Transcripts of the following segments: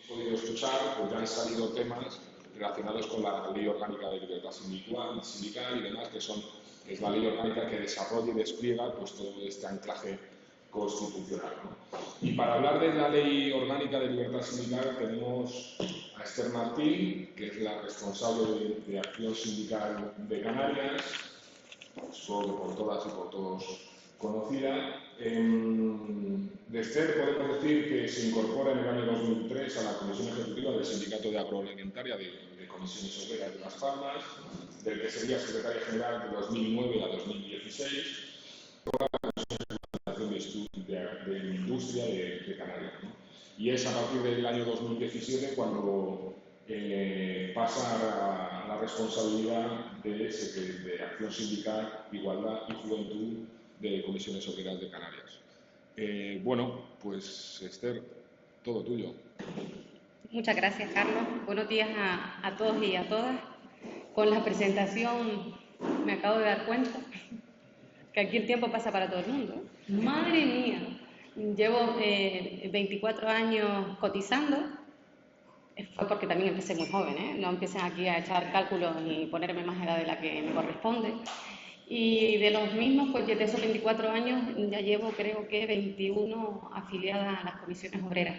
podido escuchar, pues ya han salido temas relacionados con la Ley Orgánica de Libertad Sindical y demás, que es la ley orgánica que desarrolla y despliega pues, todo este anclaje constitucional, ¿no? Y para hablar de la Ley Orgánica de Libertad Sindical tenemos a Esther Martín, que es la responsable de Acción Sindical de Canarias, supongo que por todas y por todos conocida. De Esther podemos decir que se incorpora en el año 2003 a la Comisión Ejecutiva del Sindicato de Agroalimentaria de Comisiones Obreras de Las Palmas, del que sería secretaria general de 2009 a 2016, de Industria de Canarias, ¿no? Y es a partir del año 2017 cuando pasa a la responsabilidad de Acción Sindical, Igualdad y Juventud de Comisiones Obreras de Canarias. Bueno, pues Esther, todo tuyo. Muchas gracias, Carlos. Buenos días a todos y a todas. Con la presentación me acabo de dar cuenta que aquí el tiempo pasa para todo el mundo. ¡Madre mía! Llevo 24 años cotizando. Fue porque también empecé muy joven, ¿eh? No empiecen aquí a echar cálculos y ponerme más edad de la que me corresponde. Y de los mismos, pues desde esos 24 años ya llevo, creo que 21 afiliadas a las comisiones obreras.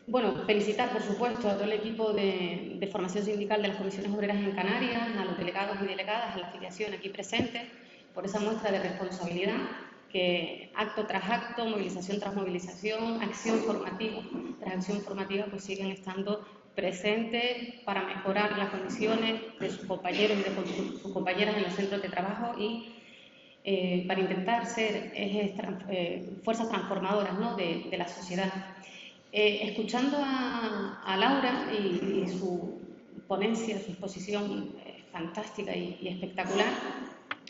Bueno, felicitar, por supuesto, a todo el equipo de formación sindical de las comisiones obreras en Canarias, a los delegados y delegadas, a la afiliación aquí presentes, por esa muestra de responsabilidad que acto tras acto, movilización tras movilización, acción formativa tras acción formativa, pues siguen estando presentes para mejorar las condiciones de sus compañeros y de sus compañeras en los centros de trabajo y para intentar ser fuerzas transformadoras, ¿no?, de la sociedad. Escuchando a Laura y su ponencia, su exposición fantástica y espectacular,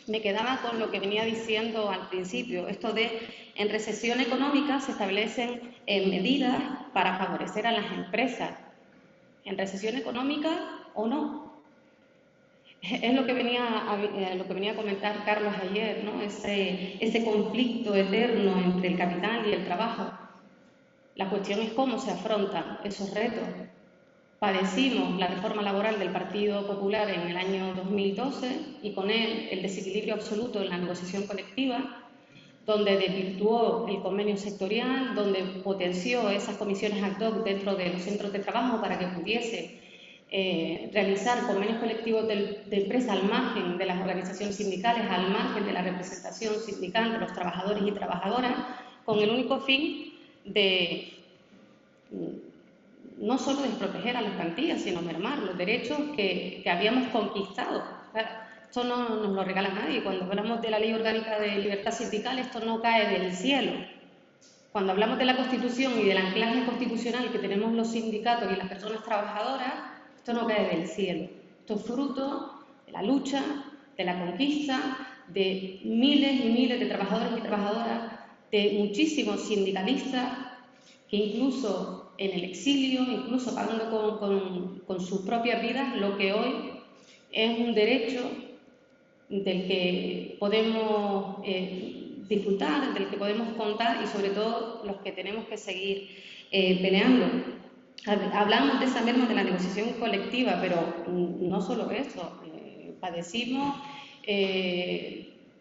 me quedaba con lo que venía diciendo al principio, esto de en recesión económica se establecen medidas para favorecer a las empresas. ¿En recesión económica o no? Es lo que venía a comentar Carlos ayer, ¿no? Ese conflicto eterno entre el capital y el trabajo. La cuestión es cómo se afrontan esos retos. Padecimos la reforma laboral del Partido Popular en el año 2012 y con él el desequilibrio absoluto en la negociación colectiva, donde desvirtuó el convenio sectorial, donde potenció esas comisiones ad hoc dentro de los centros de trabajo para que pudiese realizar convenios colectivos de empresa al margen de las organizaciones sindicales, al margen de la representación sindical de los trabajadores y trabajadoras, con el único fin de no solo desproteger a las plantillas, sino mermar los derechos que habíamos conquistado. Esto no nos lo regala nadie. Cuando hablamos de la Ley Orgánica de Libertad Sindical, esto no cae del cielo. Cuando hablamos de la Constitución y del anclaje constitucional que tenemos los sindicatos y las personas trabajadoras, esto no cae del cielo. Esto es fruto de la lucha, de la conquista, de miles y miles de trabajadores y trabajadoras, de muchísimos sindicalistas que incluso en el exilio, incluso pagando con sus propias vidas, lo que hoy es un derecho del que podemos disfrutar, del que podemos contar y sobre todo los que tenemos que seguir peleando. Hablamos de esa merma de la negociación colectiva, pero no solo eso, padecimos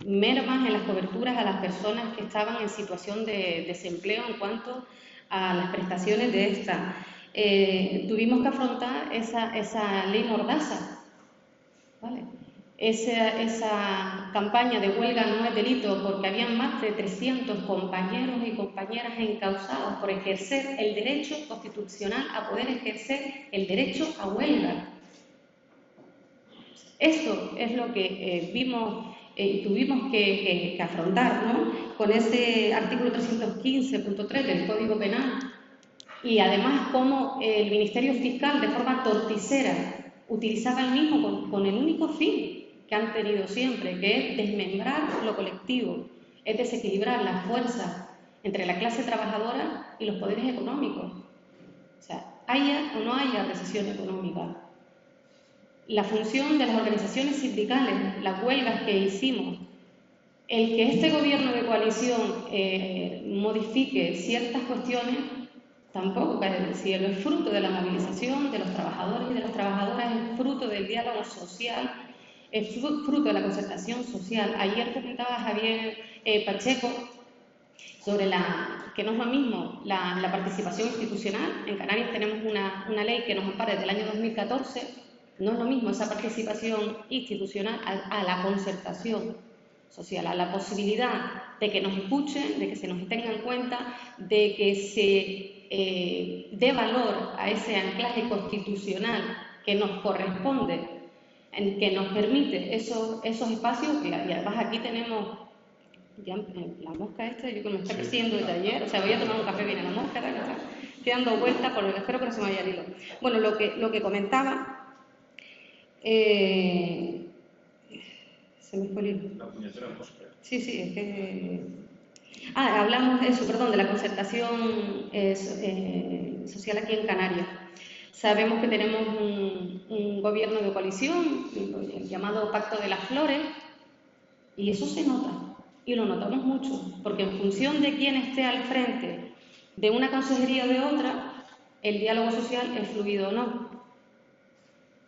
mermas en las coberturas a las personas que estaban en situación de desempleo en cuanto a las prestaciones de esta. Tuvimos que afrontar esa ley mordaza, ¿vale? Esa campaña de huelga no es delito porque habían más de 300 compañeros y compañeras encausados por ejercer el derecho constitucional a poder ejercer el derecho a huelga. Eso es lo que vimos y tuvimos que afrontar, ¿no?, con ese artículo 315.3 del Código Penal y además cómo el Ministerio Fiscal de forma torticera utilizaba el mismo con el único fin que han tenido siempre, que es desmembrar lo colectivo, es desequilibrar las fuerzas entre la clase trabajadora y los poderes económicos. O sea, haya o no haya recesión económica. La función de las organizaciones sindicales, las huelgas que hicimos, el que este gobierno de coalición modifique ciertas cuestiones tampoco cae del cielo, es fruto de la movilización de los trabajadores y de las trabajadoras, es fruto del diálogo social, es fruto de la concertación social. Ayer comentaba Javier Pacheco sobre que no es lo mismo la participación institucional. En Canarias tenemos una ley que nos ampara desde el año 2014, no es lo mismo esa participación institucional a la concertación social, a la posibilidad de que nos escuchen, de que se nos tenga en cuenta, de que se dé valor a ese anclaje constitucional que nos corresponde, que nos permite esos espacios, y además aquí tenemos ya la mosca esta, yo que me está persiguiendo desde ayer, o sea, voy a tomar un café, viene la mosca, estoy dando vueltas, por lo que espero que no se me vaya el hilo. Bueno, lo que comentaba, se me fue el hilo. La puñetera mosca. Sí, es que... hablamos de eso, perdón, de la concertación social aquí en Canarias. Sabemos que tenemos un gobierno de coalición, el llamado Pacto de las Flores, y eso se nota. Y lo notamos mucho, porque en función de quién esté al frente de una consejería o de otra, el diálogo social es fluido o no.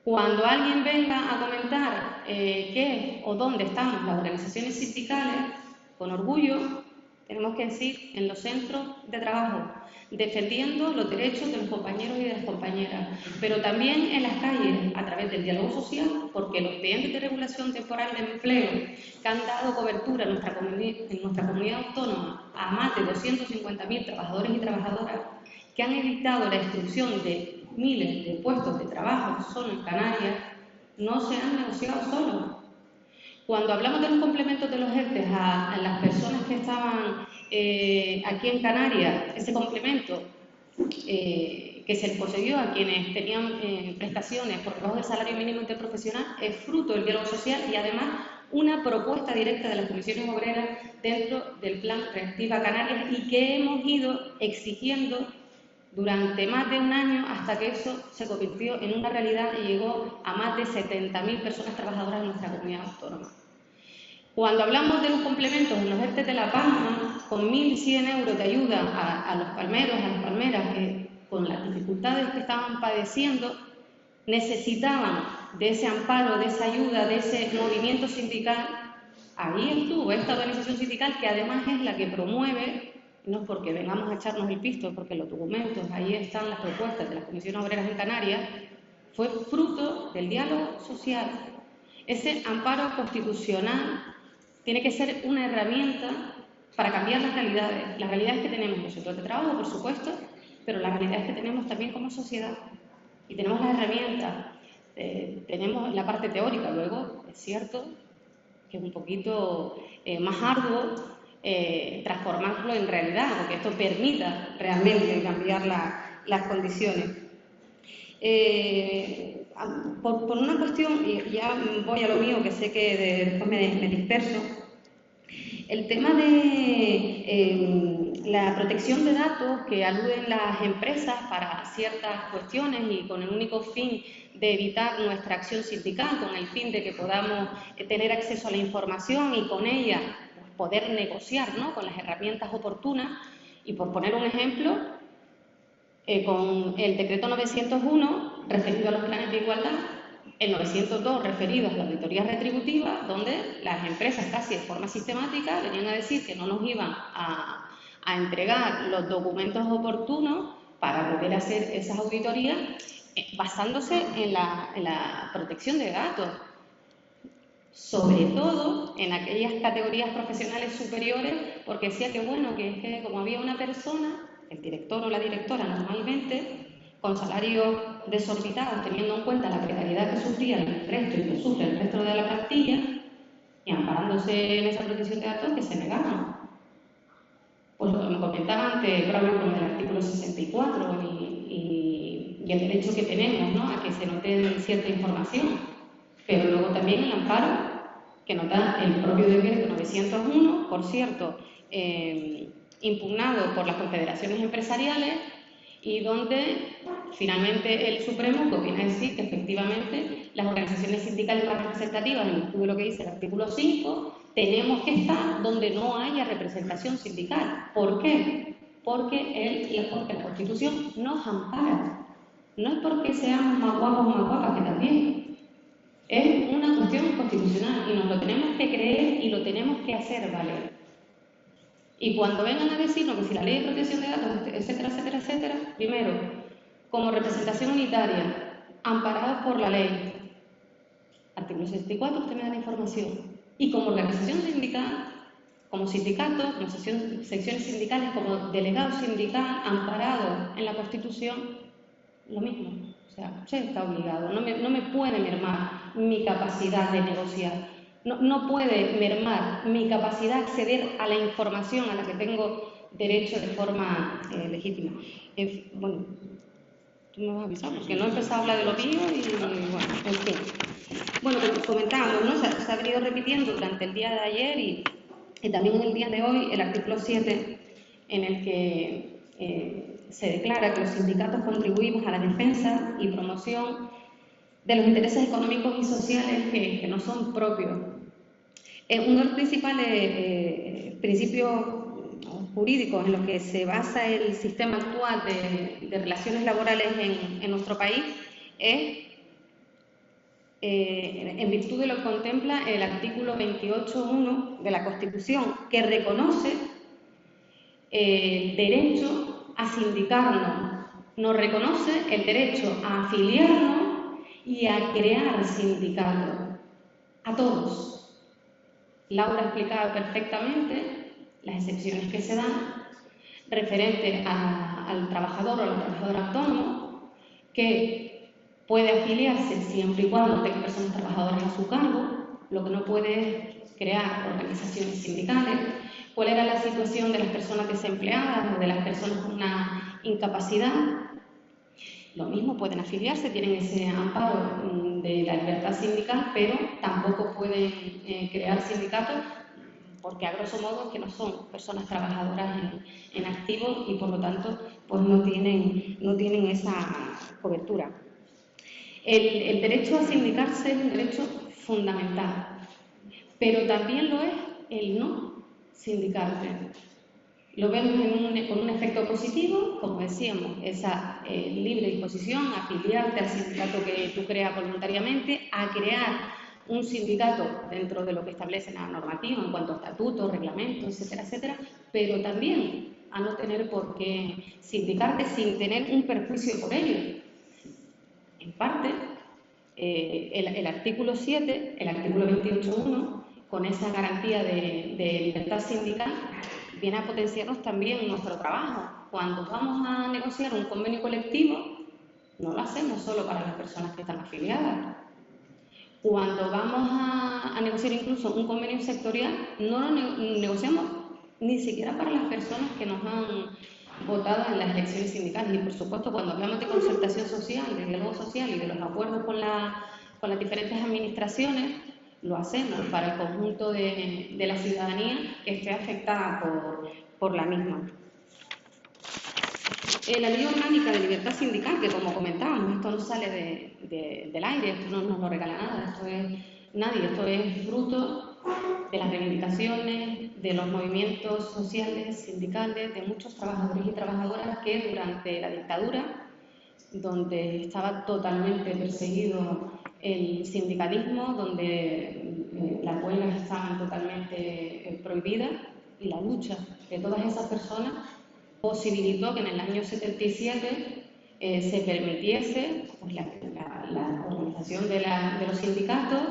Cuando alguien venga a comentar qué o dónde estamos las organizaciones sindicales, con orgullo tenemos que decir en los centros de trabajo, defendiendo los derechos de los compañeros y de las compañeras, pero también en las calles, a través del diálogo social, porque los expedientes de regulación temporal de empleo que han dado cobertura en nuestra comunidad autónoma a más de 250.000 trabajadores y trabajadoras, que han evitado la destrucción de miles de puestos de trabajo solo en Canarias, no se han negociado solos. Cuando hablamos de los complementos de los ERTE a las personas que estaban aquí en Canarias, ese complemento que se les concedió a quienes tenían prestaciones por debajo del salario mínimo interprofesional es fruto del diálogo social y además una propuesta directa de las comisiones obreras dentro del plan Reactiva Canarias y que hemos ido exigiendo durante más de un año hasta que eso se convirtió en una realidad y llegó a más de 70.000 personas trabajadoras en nuestra comunidad autónoma. Cuando hablamos de los complementos en los ERTE de La Palma, con 1.100 euros de ayuda a los palmeros, a las palmeras, que con las dificultades que estaban padeciendo, necesitaban de ese amparo, de esa ayuda, de ese movimiento sindical, ahí estuvo esta organización sindical que además es la que promueve, no porque vengamos a echarnos el pisto, porque los documentos, ahí están las propuestas de las comisiones obreras en Canarias, fue fruto del diálogo social. Ese amparo constitucional tiene que ser una herramienta para cambiar las realidades que tenemos en los centros de trabajo, por supuesto, pero las realidades que tenemos también como sociedad. Y tenemos las herramientas, tenemos la parte teórica, luego es cierto que es un poquito más arduo transformarlo en realidad, porque esto permita realmente cambiar las condiciones. Por una cuestión, y ya voy a lo mío, que sé que después me disperso, el tema de la protección de datos que aluden las empresas para ciertas cuestiones y con el único fin de evitar nuestra acción sindical, con el fin de que podamos tener acceso a la información y con ella poder negociar, ¿no?, con las herramientas oportunas. Y por poner un ejemplo, con el decreto 901 referido a los planes de igualdad, el 902 referido a la auditoría retributiva, donde las empresas casi de forma sistemática venían a decir que no nos iban a entregar los documentos oportunos para poder hacer esas auditorías, basándose en la protección de datos, sobre todo en aquellas categorías profesionales superiores, porque decía que bueno, que es que como había una persona, el director o la directora normalmente, con salarios desorbitados, teniendo en cuenta la precariedad que sufría el resto y que sufre el resto de la plantilla, y amparándose en esa protección de datos, que se negaban. Pues lo que me comentaba antes, probablemente con el artículo 64 y el derecho que tenemos, ¿no?, a que se note cierta información, pero luego también el amparo que nos da el propio decreto 901, por cierto, impugnado por las confederaciones empresariales, y donde finalmente el Supremo viene a decir que efectivamente las organizaciones sindicales más representativas, en virtud de lo que dice el artículo 5, tenemos que estar donde no haya representación sindical. ¿Por qué? porque la Constitución nos ampara. No es porque seamos más guapos o más guapas, que también. Es una cuestión constitucional y nos lo tenemos que creer y lo tenemos que hacer valer. Y cuando vengan a decirnos que si la ley de protección de datos, etcétera, etcétera, etcétera, primero, como representación unitaria, amparados por la ley, artículo 64, usted me da la información, y como organización sindical, como sindicato, como secciones sindicales, como delegado sindical, amparado en la Constitución, lo mismo. O sea, usted está obligado, no me puede mermar mi capacidad de negociar. No puede mermar mi capacidad de acceder a la información a la que tengo derecho de forma legítima. Bueno, tú me vas a avisar, porque no he empezado a hablar de lo mío y bueno, en fin. Bueno, como comentábamos, ¿no? Se ha venido repitiendo durante el día de ayer y también en el día de hoy el artículo 7, en el que se declara que los sindicatos contribuimos a la defensa y promoción de los intereses económicos y sociales que no son propios. Uno de los principales principios jurídicos en los que se basa el sistema actual de relaciones laborales en nuestro país es, en virtud de lo que contempla el artículo 28.1 de la Constitución, que reconoce el derecho a sindicarnos, nos reconoce el derecho a afiliarnos y a crear sindicatos, a todos. Laura ha explicado perfectamente las excepciones que se dan referente al trabajador o a la trabajadora autónomo, que puede afiliarse siempre y cuando tenga personas trabajadoras a su cargo, lo que no puede es crear organizaciones sindicales. ¿Cuál era la situación de las personas desempleadas o de las personas con una incapacidad? Lo mismo, pueden afiliarse, tienen ese amparo de la libertad sindical, pero tampoco pueden crear sindicatos porque a grosso modo es que no son personas trabajadoras en activo y por lo tanto pues no tienen esa cobertura. El derecho a sindicarse es un derecho fundamental, pero también lo es el no sindicarte. Lo vemos con un efecto positivo, como decíamos, esa libre disposición a afiliarte al sindicato que tú creas voluntariamente, a crear un sindicato dentro de lo que establece la normativa en cuanto a estatutos, reglamentos, etcétera, etcétera, pero también a no tener por qué sindicarte sin tener un perjuicio por ello. En parte, el artículo 7, el artículo 28.1, con esa garantía de libertad sindical, viene a potenciarnos también nuestro trabajo. Cuando vamos a negociar un convenio colectivo, no lo hacemos solo para las personas que están afiliadas. Cuando vamos a negociar incluso un convenio sectorial, no lo negociamos ni siquiera para las personas que nos han votado en las elecciones sindicales. Y por supuesto, cuando hablamos de concertación social, de diálogo social y de los acuerdos con las diferentes administraciones, lo hacemos para el conjunto de la ciudadanía que esté afectada por la misma. La Ley Orgánica de Libertad Sindical, que como comentábamos, esto no sale del aire, esto no nos lo regala nada, esto es fruto de las reivindicaciones, de los movimientos sociales, sindicales, de muchos trabajadores y trabajadoras que durante la dictadura, donde estaba totalmente perseguido el sindicalismo, donde las huelgas estaban totalmente prohibidas, y la lucha de todas esas personas posibilitó que en el año 77 se permitiese pues, la organización de los sindicatos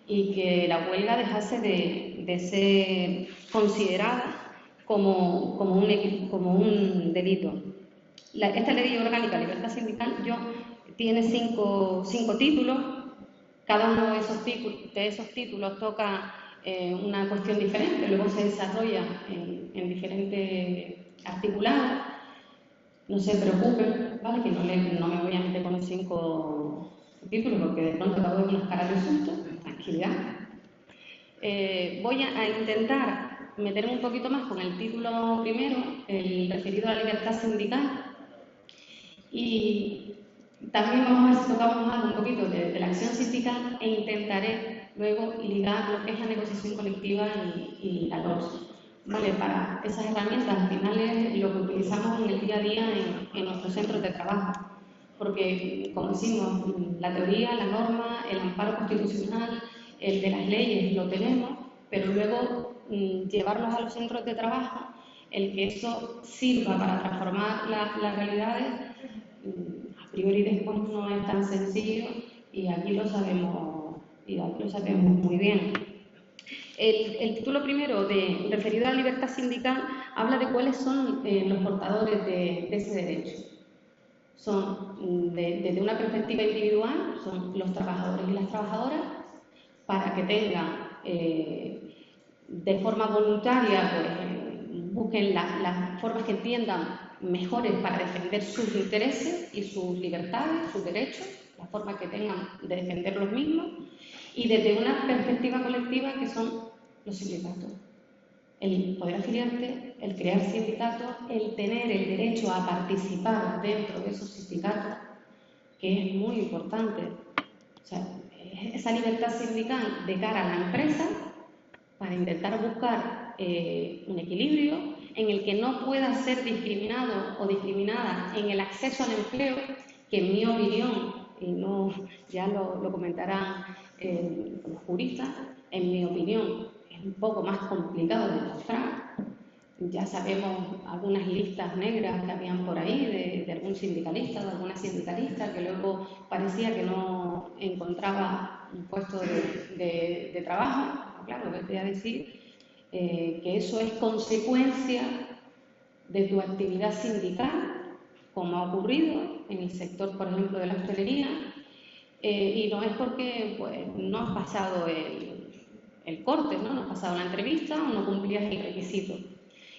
y que la huelga dejase de ser considerada como un delito. Esta Ley Orgánica de Libertad Sindical tiene cinco títulos. Cada uno de esos títulos toca una cuestión diferente, luego se desarrolla en diferentes articulados. No se preocupen, ¿vale? Que no me voy a meter con los 5 títulos porque de pronto acabo de unas caras de susto. Tranquilidad. Voy a intentar meterme un poquito más con el título primero, el referido a la libertad sindical, y también vamos a ver si tocamos algo un poquito de la acción sindical e intentaré luego ligar lo que es la negociación colectiva y la LOS. Vale, para esas herramientas al final es lo que utilizamos en el día a día en nuestros centros de trabajo, porque, como decimos, la teoría, la norma, el amparo constitucional, el de las leyes lo tenemos, pero luego llevarlos a los centros de trabajo, el que eso sirva para transformar las realidades, a priori después no es tan sencillo y aquí lo sabemos muy bien. El título primero, referido a la libertad sindical, habla de cuáles son los portadores de ese derecho. Son, desde una perspectiva individual, son los trabajadores y las trabajadoras, para que tengan, de forma voluntaria, pues, busquen las formas que entiendan mejores para defender sus intereses y sus libertades, sus derechos, la forma que tengan de defender los mismos, y desde una perspectiva colectiva que son los sindicatos. El poder afiliarte, el crear sindicatos, el tener el derecho a participar dentro de esos sindicatos, que es muy importante. O sea, esa libertad sindical de cara a la empresa para intentar buscar un equilibrio en el que no pueda ser discriminado o discriminada en el acceso al empleo, que en mi opinión, y no, ya lo comentarán los juristas, en mi opinión es un poco más complicado de demostrar. Ya sabemos algunas listas negras que habían por ahí de algún sindicalista o de alguna sindicalista que luego parecía que no encontraba un puesto de trabajo. Claro, les voy a decir que eso es consecuencia de tu actividad sindical, como ha ocurrido en el sector, por ejemplo, de la hostelería, y no es porque pues, no has pasado el corte, ¿no? Has pasado la entrevista o no cumplías el requisito.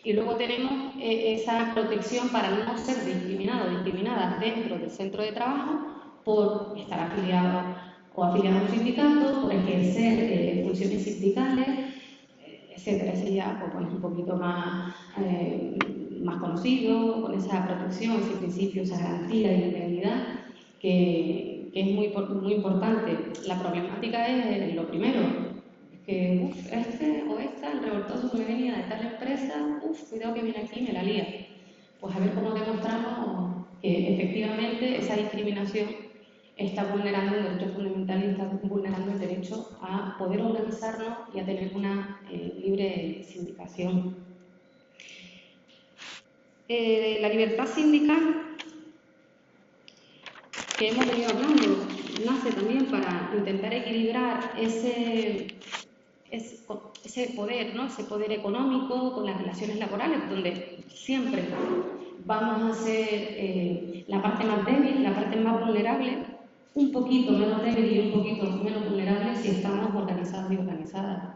Y luego tenemos esa protección para no ser discriminado o discriminada dentro del centro de trabajo por estar afiliado o afiliado a un sindicato, por ejercer funciones sindicales, etcétera. Ese ya pues, es un poquito más conocido, con esa protección, ese principio, esa garantía de legalidad que es muy importante. La problemática es lo primero, que este o esta, el revoltoso que me venía de tal empresa, cuidado que viene aquí y me la lía. Pues a ver cómo demostramos que efectivamente esa discriminación está vulnerando un derecho fundamental y está vulnerando el derecho a poder organizarnos y a tener una libre sindicación. La libertad sindical que hemos venido hablando nace también para intentar equilibrar ese poder, ¿no? Ese poder económico con las relaciones laborales, donde siempre vamos a ser la parte más débil, la parte más vulnerable, un poquito menos débil y un poquito menos vulnerable si estamos organizados y organizadas.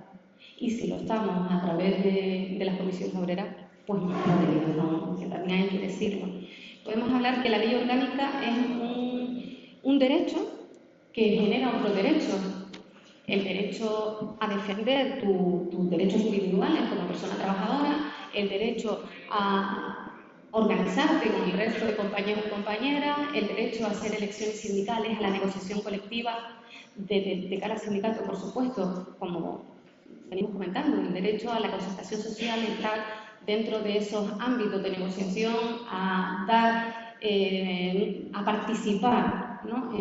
Y si lo estamos a través de las comisiones obreras, pues no, que también hay que decirlo. Podemos hablar que la ley orgánica es un derecho que genera otro derecho. El derecho a defender tus derechos individuales como persona trabajadora, el derecho a organizarte con el resto de compañeros y compañeras, el derecho a hacer elecciones sindicales, a la negociación colectiva de cara al sindicato, por supuesto, como venimos comentando, el derecho a la concertación social, entrar dentro de esos ámbitos de negociación, a dar, a participar, ¿no?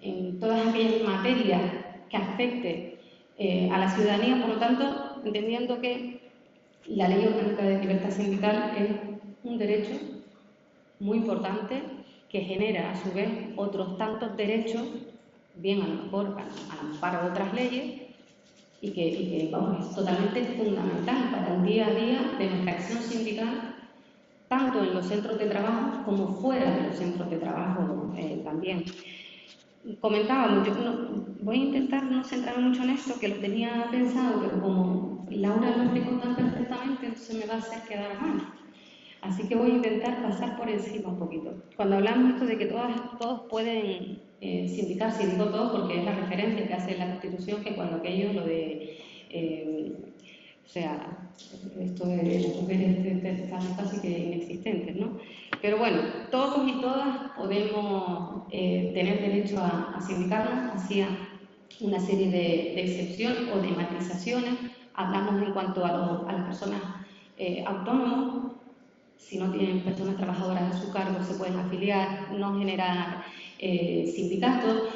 en todas aquellas materias que afecte a la ciudadanía, por lo tanto, entendiendo que la Ley Orgánica de Libertad Sindical es un derecho muy importante que genera, a su vez, otros tantos derechos, bien a lo mejor al amparo de otras leyes, y que vamos, es totalmente fundamental para el día a día de nuestra acción sindical, tanto en los centros de trabajo como fuera de los centros de trabajo también. Comentábamos, yo voy a intentar no centrarme mucho en esto, que lo tenía pensado, pero como Laura lo explicó tan perfectamente, entonces me va a hacer quedar mal. Así que voy a intentar pasar por encima un poquito. Cuando hablamos esto de que todos pueden sindicarse, y digo todos porque es la referencia que hace la Constitución, que cuando aquello lo de... o sea, esto de los poderes están casi que inexistentes, ¿no? Pero bueno, todos y todas podemos tener derecho a sindicarnos, hacía una serie de excepciones o de matizaciones hablamos en cuanto a las personas autónomas. Si no tienen personas trabajadoras a su cargo, se pueden afiliar, no generar sindicatos.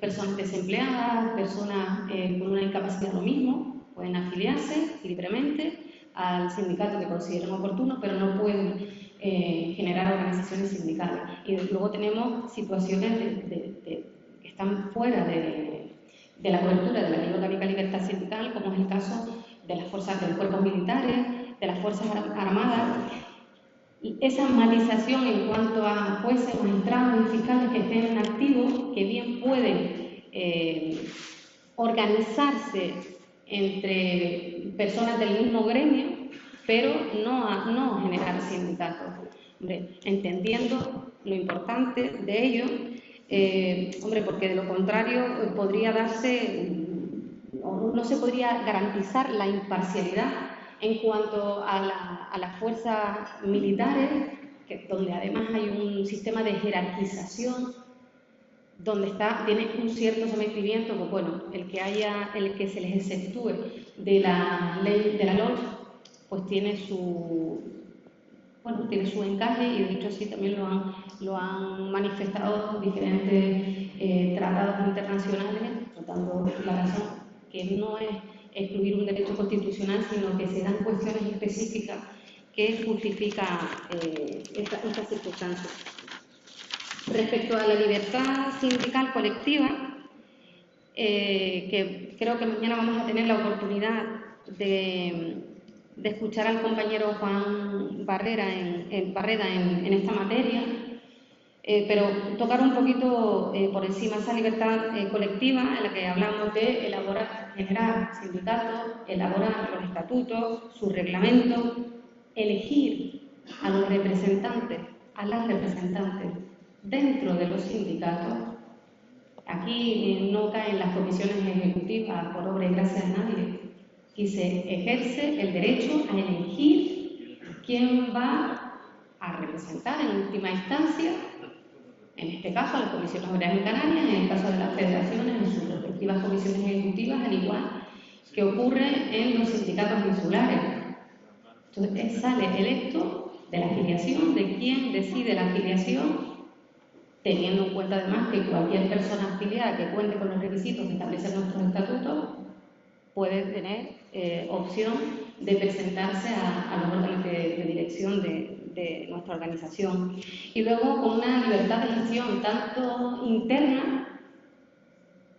Personas desempleadas, personas con una incapacidad, lo mismo, pueden afiliarse libremente al sindicato que consideren oportuno, pero no pueden generar organizaciones sindicales. Y luego tenemos situaciones que están fuera de la cobertura de la Ley Orgánica de Libertad Sindical, como es el caso de las fuerzas de los cuerpos militares, de las Fuerzas Armadas. Y esa matización en cuanto a jueces, magistrados y fiscales que estén activos, que bien pueden organizarse entre personas del mismo gremio, pero no generar sindicatos. Hombre, entendiendo lo importante de ello, porque de lo contrario podría darse, o no se podría garantizar la imparcialidad en cuanto a las fuerzas militares, donde además hay un sistema de jerarquización, donde tiene un cierto sometimiento, pues bueno, el que se les exceptúe de la ley de la LOLF, pues tiene su encaje, y de hecho así también lo han manifestado diferentes tratados internacionales, dando la razón que no es excluir un derecho constitucional, sino que se dan cuestiones específicas que justifican estas circunstancias. Respecto a la libertad sindical colectiva, que creo que mañana vamos a tener la oportunidad de escuchar al compañero Juan Barreda en esta materia, pero tocar un poquito por encima esa libertad colectiva en la que hablamos de elaborar, generar sindicatos, elaborar los estatutos, sus reglamentos, elegir a los representantes, a las representantes dentro de los sindicatos. Aquí no caen las comisiones ejecutivas por obra y gracia de nadie. Aquí se ejerce el derecho a elegir quién va a representar en última instancia, en este caso a las comisiones obreras en Canarias, en el caso de las federaciones, en sus respectivas comisiones ejecutivas, al igual que ocurre en los sindicatos insulares. Entonces sale electo de la afiliación, de quién decide la afiliación, teniendo en cuenta además que cualquier persona afiliada que cuente con los requisitos que establecen nuestros estatutos puede tener opción de presentarse a los órganos de dirección de nuestra organización. Y luego con una libertad de gestión tanto interna,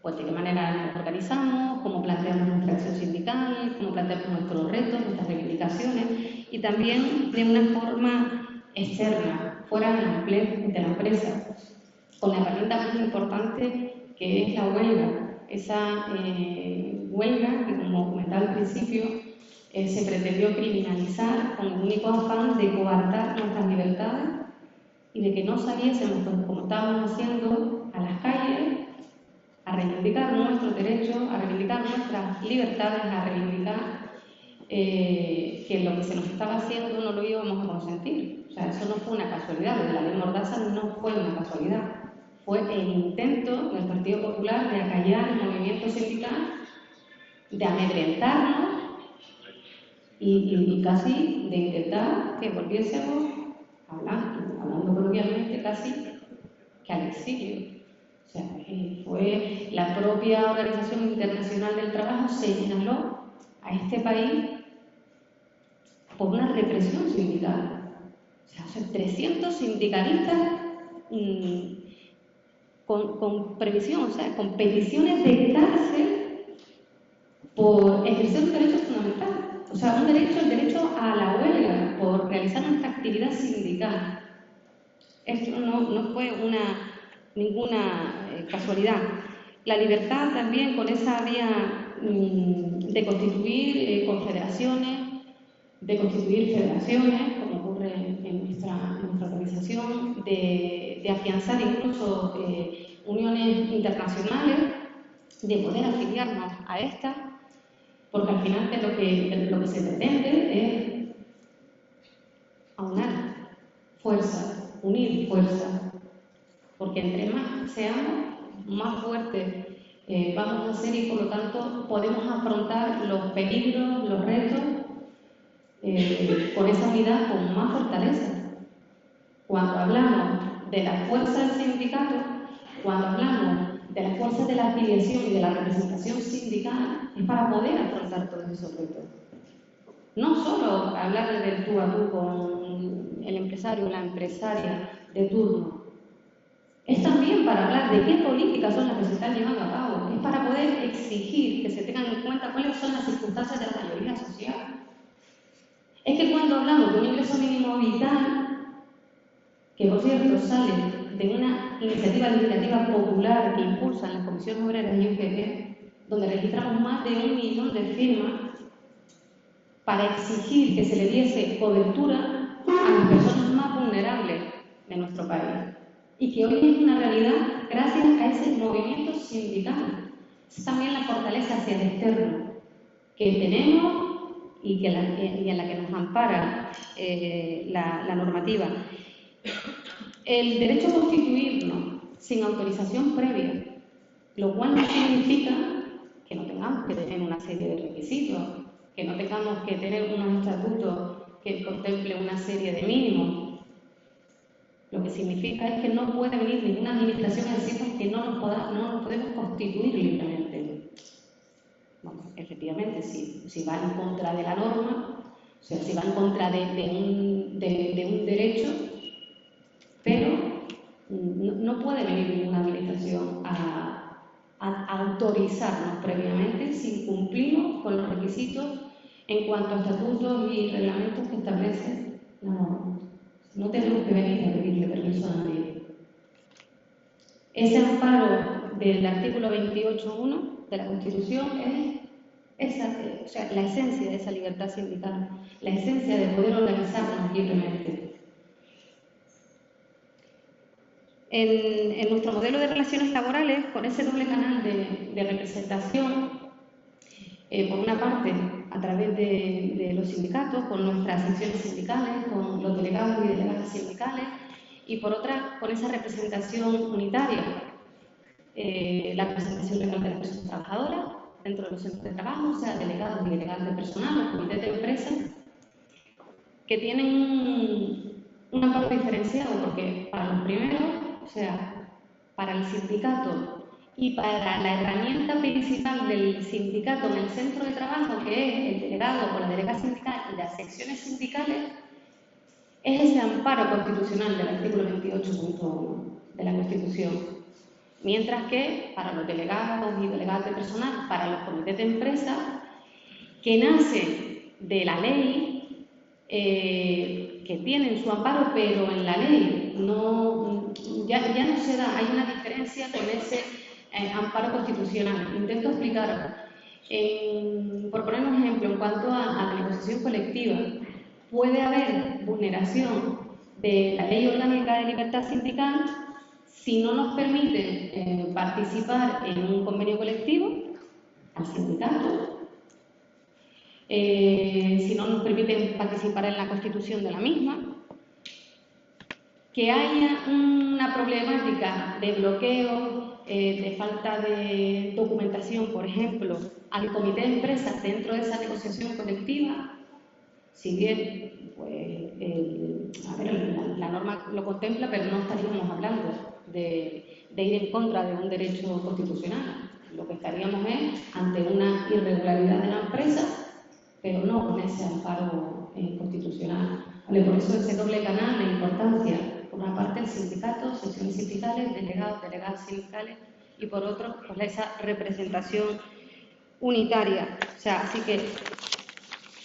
pues de qué manera nos organizamos, cómo planteamos nuestra acción sindical, cómo planteamos nuestros retos, nuestras reivindicaciones, y también de una forma externa, fuera de la empresa, con la herramienta más importante que es la huelga. Esa huelga que, como comentaba al principio, se pretendió criminalizar con el único afán de coartar nuestras libertades y de que no saliésemos, pues, como estábamos haciendo, a las calles a reivindicar nuestros derechos, a reivindicar nuestras libertades, a reivindicar que lo que se nos estaba haciendo no lo íbamos a consentir. O sea, eso no fue una casualidad, lo de la ley Mordaza no fue una casualidad. Fue el intento del Partido Popular de acallar el movimiento sindical, de amedrentarnos y casi de intentar que volviésemos, hablando coloquialmente, casi que al exilio. O sea, fue la propia Organización Internacional del Trabajo señaló a este país por una represión sindical. O sea, 300 sindicalistas con previsión, o sea, con peticiones de cárcel por ejercer un derecho fundamental. O sea, el derecho a la huelga por realizar nuestra actividad sindical. Esto no fue ninguna casualidad. La libertad también con esa vía de constituir confederaciones, de constituir federaciones, como ocurre en nuestra organización, de afianzar incluso uniones internacionales, de poder afiliarnos a estas, porque al final lo que se pretende es aunar fuerzas, unir fuerzas, porque entre más seamos, más fuertes vamos a hacer y por lo tanto podemos afrontar los peligros, los retos con esa unidad, con más fortaleza. Cuando hablamos de la fuerza del sindicato, cuando hablamos de la fuerza de la afiliación y de la representación sindical, es para poder afrontar todos esos retos. No solo hablar del tú a tú con el empresario o la empresaria de turno, es también para hablar de qué políticas son las que se están llevando a cabo, es para poder exigir que se tengan en cuenta cuáles son las circunstancias de la mayoría social. Es que cuando hablamos de un ingreso mínimo vital, que por cierto sale de una iniciativa legislativa popular que impulsan las comisiones obreras y UGT, donde registramos más de 1 millón de firmas para exigir que se le diese cobertura a las personas más vulnerables de nuestro país. Y que hoy es una realidad gracias a ese movimiento sindical. Es también la fortaleza hacia el externo que tenemos y en la que nos ampara la normativa. El derecho a constituirnos sin autorización previa, lo cual no significa que no tengamos que tener una serie de requisitos, que no tengamos que tener unos estatutos que contemplen una serie de mínimos. Lo que significa es que no puede venir ninguna administración a decirnos que no nos podemos constituir libremente. Bueno, efectivamente, si va en contra de la norma, o sea, si va en contra de un derecho, pero no puede venir ninguna administración a autorizarnos previamente si cumplimos con los requisitos en cuanto a estatutos y reglamentos que establece la norma. No tenemos que venir a pedirle permiso a nadie. Ese amparo del artículo 28.1 de la Constitución es la esencia de esa libertad sindical, la esencia de poder organizarnos libremente. En nuestro modelo de relaciones laborales, con ese doble canal de representación, por una parte, a través de los sindicatos, con nuestras secciones sindicales, con los delegados y delegadas sindicales, y por otra, con esa representación unitaria, la representación legal de las personas trabajadoras dentro de los centros de trabajo, o sea, delegados y delegadas de personal, los comités de empresa, que tienen un amparo diferenciado, porque para los primeros, o sea, para el sindicato y para la herramienta principal del sindicato en el centro de trabajo, que es el delegado o la delegada sindical y las secciones sindicales, es ese amparo constitucional del artículo 28.1 de la Constitución. Mientras que para los delegados y delegadas de personal, para los comités de empresa, que nace de la ley, que tienen su amparo, pero en la ley ya no se da, hay una diferencia con ese amparo constitucional. Intento explicaros. Por poner un ejemplo, en cuanto a la negociación colectiva, puede haber vulneración de la Ley Orgánica de Libertad Sindical si no nos permiten participar en un convenio colectivo al sindicato, si no nos permiten participar en la constitución de la misma, que haya una problemática de bloqueo, de falta de documentación, por ejemplo, al comité de empresas dentro de esa negociación colectiva, si bien pues, la norma lo contempla, pero no estaríamos hablando de ir en contra de un derecho constitucional. Lo que estaríamos es ante una irregularidad de la empresa, pero no con ese amparo constitucional. Vale, por eso ese doble canal, la importancia, por una parte el sindicato, secciones sindicales, delegados, delegadas sindicales, y por otro, pues esa representación unitaria. O sea, así que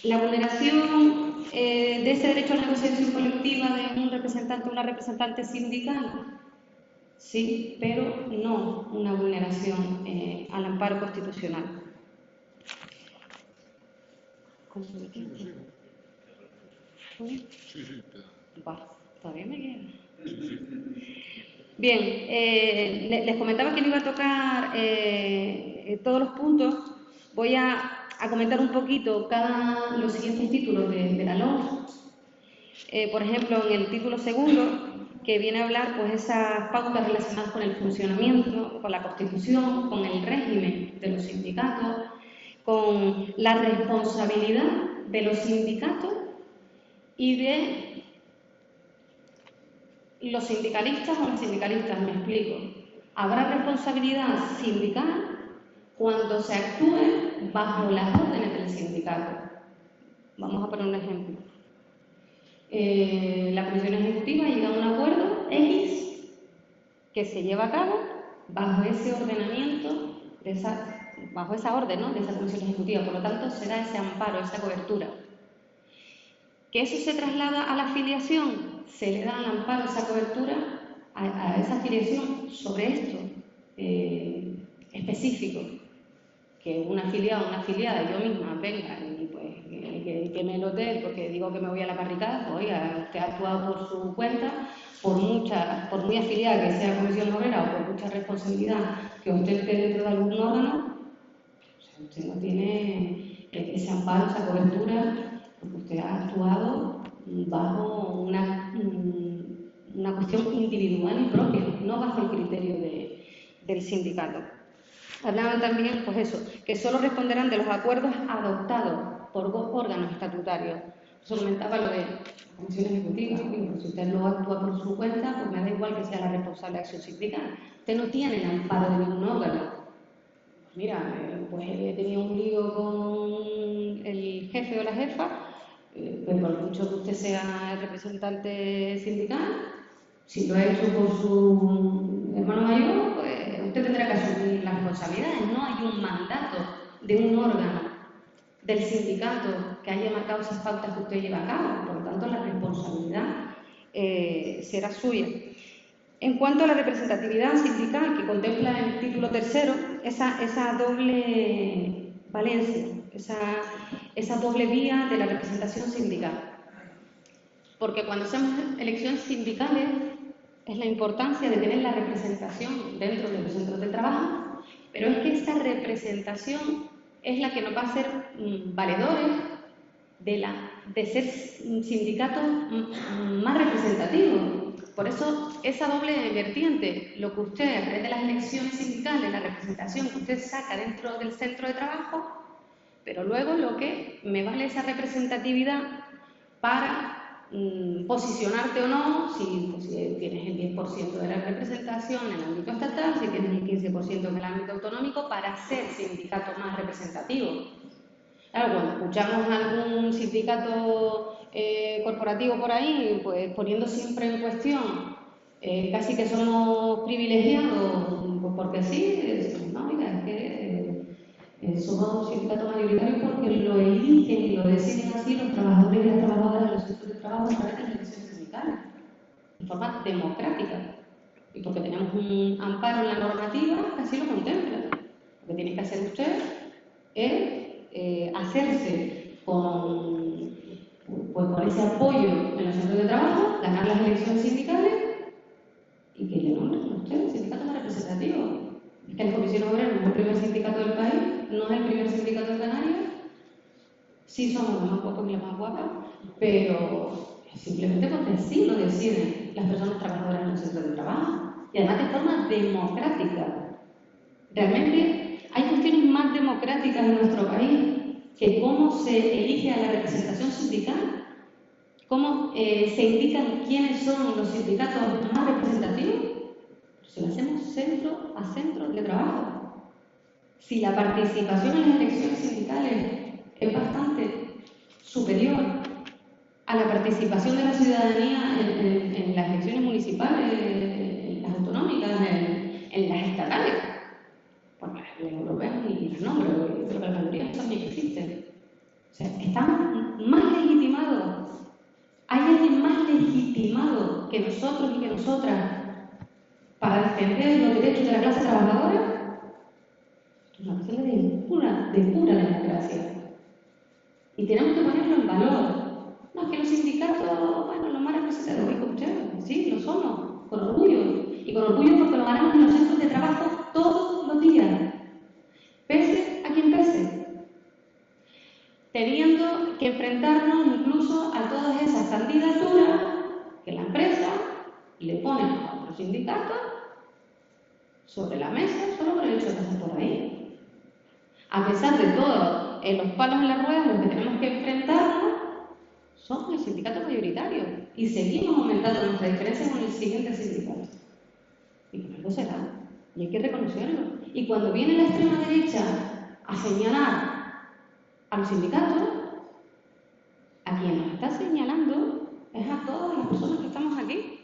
la vulneración de ese derecho a la negociación colectiva de un representante o una representante sindical, sí, pero no una vulneración al amparo constitucional. ¿Cómo se me queda? Sí, Va, todavía me queda. Bien, les comentaba que no iba a tocar todos los puntos. Voy a comentar un poquito los siguientes títulos de la LOMS. Por ejemplo, en el título segundo, que viene a hablar pues esas pautas relacionadas con el funcionamiento, con la Constitución, con el régimen de los sindicatos, con la responsabilidad de los sindicatos y de los sindicalistas o las sindicalistas, me explico. Habrá responsabilidad sindical cuando se actúe bajo las órdenes del sindicato. Vamos a poner un ejemplo. La Comisión Ejecutiva llega a un acuerdo X que se lleva a cabo bajo ese ordenamiento, bajo esa orden, ¿no?, de esa Comisión Ejecutiva. Por lo tanto, será ese amparo, esa cobertura. ¿Que eso se traslada a la afiliación? Se le da al amparo, esa cobertura, a esa afiliación sobre esto específico. Que una afiliada o una afiliada, yo misma, venga y pues que me lo dé porque digo que me voy a la barricada, pues, oiga, usted ha actuado por su cuenta, por muy afiliada que sea Comisión Obrera o por mucha responsabilidad que usted esté dentro de algún órgano, o sea, usted no tiene ese amparo, esa cobertura, porque usted ha actuado bajo una cuestión individual y propia, no bajo el criterio del sindicato. Hablaban también, pues eso, que solo responderán de los acuerdos adoptados por órganos estatutarios. Eso comentaba lo de la Comisión Ejecutiva. Si usted no actúa por su cuenta, pues me da igual que sea la responsable de acción sindical. Usted no tiene el amparo de ningún órgano. Mira, pues he tenido un lío con el jefe o la jefa, pues por mucho que usted sea el representante sindical, si lo ha hecho por su hermano mayor, pues usted tendrá que asumir las responsabilidades. No hay un mandato de un órgano del sindicato que haya marcado esas pautas que usted lleva a cabo. Por lo tanto, la responsabilidad será suya. En cuanto a la representatividad sindical que contempla el título tercero, esa doble valencia, esa doble vía de la representación sindical. Porque cuando hacemos elecciones sindicales es la importancia de tener la representación dentro de los centros de trabajo, pero es que esta representación es la que nos va a hacer valedores de ser sindicatos más representativos. Por eso, esa doble vertiente, lo que usted, a través de las elecciones sindicales, la representación que usted saca dentro del centro de trabajo, pero luego lo que me vale esa representatividad para posicionarte o no, si tienes el 10% de la representación en el ámbito estatal, si tienes el 15% en el ámbito autonómico, para ser sindicato más representativo. Claro, cuando escuchamos a algún sindicato corporativo por ahí, pues poniendo siempre en cuestión, casi que somos privilegiados, pues porque sí, no, mira, es que somos sindicatos mayoritarios porque lo eligen y lo deciden así los trabajadores y las trabajadoras de los centros de trabajo a través de las elecciones sindicales, de forma democrática. Y porque tenemos un amparo en la normativa que así lo contempla. Lo que tiene que hacer usted es hacerse con ese apoyo en los centros de trabajo, ganar las elecciones sindicales y que le nombren a usted el sindicato más representativo. Es que la Comisión Obrera no es el primer sindicato del país, no es el primer sindicato de Canarias, sí somos los más guapos y las más guapas, pero simplemente porque así lo deciden las personas trabajadoras en los centros de trabajo. Y además de forma democrática. Realmente hay cuestiones más democráticas en nuestro país que cómo se elige a la representación sindical, cómo se indican quiénes son los sindicatos más representativos. Si lo hacemos centro a centro de trabajo. Si la participación en las elecciones sindicales es bastante superior a la participación de la ciudadanía en las elecciones municipales, en las autonómicas, en las estatales, porque las europeas y las nombres, pero la mayoría también existen. O sea, están más legitimados. ¿Hay alguien más legitimado que nosotros y que nosotras para defender los derechos de la clase trabajadora? Es una cuestión de pura democracia. Y tenemos que ponerlo en valor. No, es que los sindicatos, bueno, los más representativos, sí, lo somos, con orgullo. Y con orgullo porque lo ganamos en los centros de trabajo todos los días. Pese a quien pese. Teniendo que enfrentarnos incluso a todas esas candidaturas que la empresa le ponen a otro sindicato sobre la mesa solo por el hecho de pasar por ahí. A pesar de todo, los palos en las ruedas, los que tenemos que enfrentarnos son el sindicato mayoritario y seguimos aumentando nuestra diferencia con el siguiente sindicato. Y por algo será, y hay que reconocerlo. Y cuando viene la extrema derecha a señalar a los sindicatos, a quien nos está señalando es a todas las personas que estamos aquí.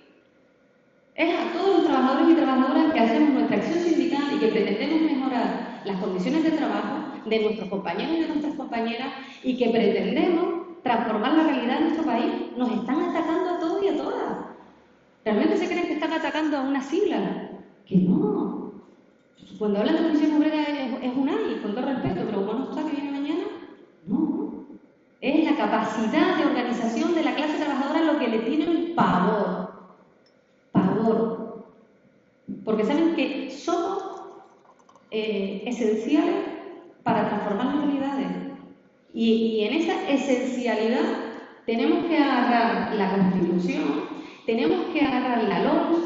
Es a todos los trabajadores y trabajadoras que hacemos nuestra acción sindical y que pretendemos mejorar las condiciones de trabajo de nuestros compañeros y de nuestras compañeras y que pretendemos transformar la realidad de nuestro país. Nos están atacando a todos y a todas. ¿Realmente se creen que están atacando a una sigla? Que no. Cuando hablan de Comisión Obrera es UNAI, con todo respeto, pero como no está que viene mañana, no. Es la capacidad de organización de la clase trabajadora lo que le tienen pavor. Pavor. Porque saben que somos esenciales para transformar las realidades. Y en esa esencialidad tenemos que agarrar la Constitución, tenemos que agarrar la LOMS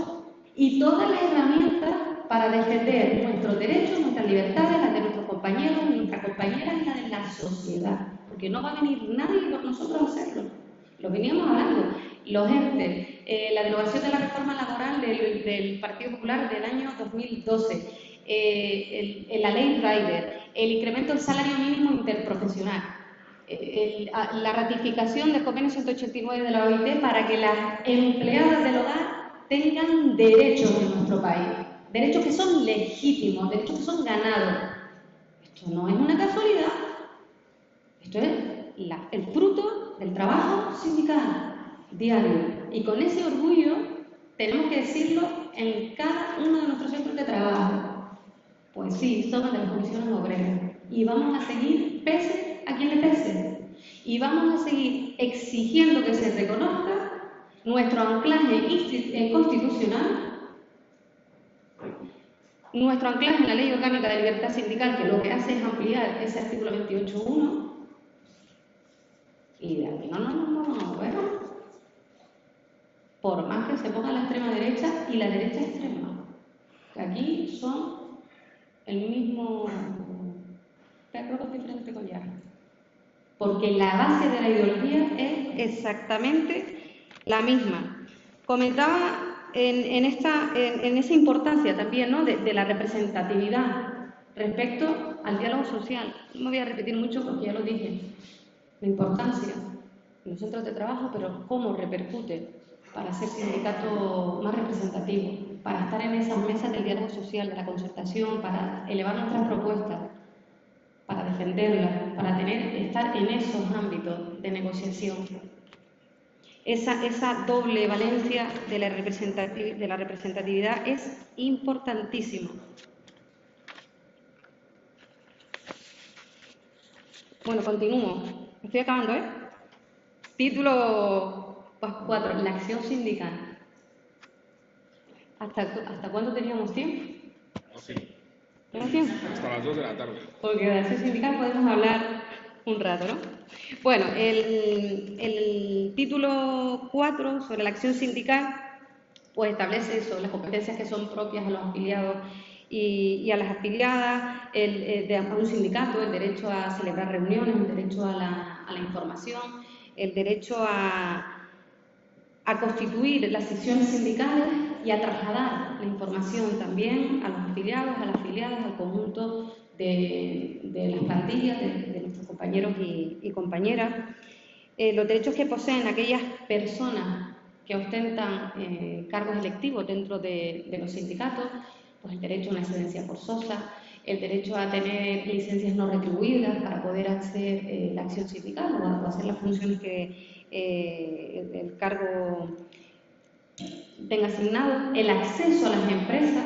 y todas las herramientas para defender nuestros derechos, nuestras libertades, las de nuestros compañeros, nuestras compañeras y las de la sociedad. Porque no va a venir nadie con nosotros a hacerlo. Lo veníamos hablando. Los ERTE, la derogación de la reforma laboral del Partido Popular del año 2012, la ley Rider, el incremento del salario mínimo interprofesional, la ratificación del convenio 189 de la OIT para que las empleadas del hogar tengan derechos en nuestro país, derechos que son legítimos, derechos que son ganados. Esto no es una casualidad, esto es el fruto del trabajo sindical diario. Y con ese orgullo tenemos que decirlo en cada uno de nuestros centros de trabajo. Pues sí, somos de las comisiones obreras y vamos a seguir pese a quien le pese. Y vamos a seguir exigiendo que se reconozca nuestro anclaje constitucional, nuestro anclaje en la Ley Orgánica de Libertad Sindical, que lo que hace es ampliar ese artículo 28.1, y de aquí no nos vamos a mover. Por más que se ponga la extrema derecha y la derecha extrema, que aquí son el mismo perro con diferente collar. Porque la base de la ideología es exactamente la misma. Comentaba en esa importancia también, ¿no?, de la representatividad respecto al diálogo social. No me voy a repetir mucho porque ya lo dije. La importancia en los centros de trabajo, pero cómo repercute para ser sindicato más representativo, para estar en esas mesas del diálogo social, de la concertación, para elevar nuestras propuestas, para defenderlas, para estar en esos ámbitos de negociación. Esa doble valencia de la representatividad es importantísima. Bueno, continúo. Estoy acabando, ¿eh? Título 4. La acción sindical. ¿Hasta cuándo teníamos tiempo? Sí. ¿Tenemos tiempo? Hasta las 2 de la tarde. Porque de acción sindical podemos hablar un rato, ¿no? Bueno, el título 4 sobre la acción sindical pues establece eso, las competencias que son propias a los afiliados y a las afiliadas, a un sindicato, el derecho a celebrar reuniones, el derecho a la información, el derecho a constituir las sesiones sindicales y a trasladar la información también a los afiliados, a las afiliadas, al conjunto de las plantillas de nuestros compañeros y compañeras. Los derechos que poseen aquellas personas que ostentan cargos electivos dentro de los sindicatos, pues el derecho a una excedencia forzosa, el derecho a tener licencias no retribuidas para poder hacer la acción sindical o hacer las funciones que el cargo tenga asignado, el acceso a las empresas.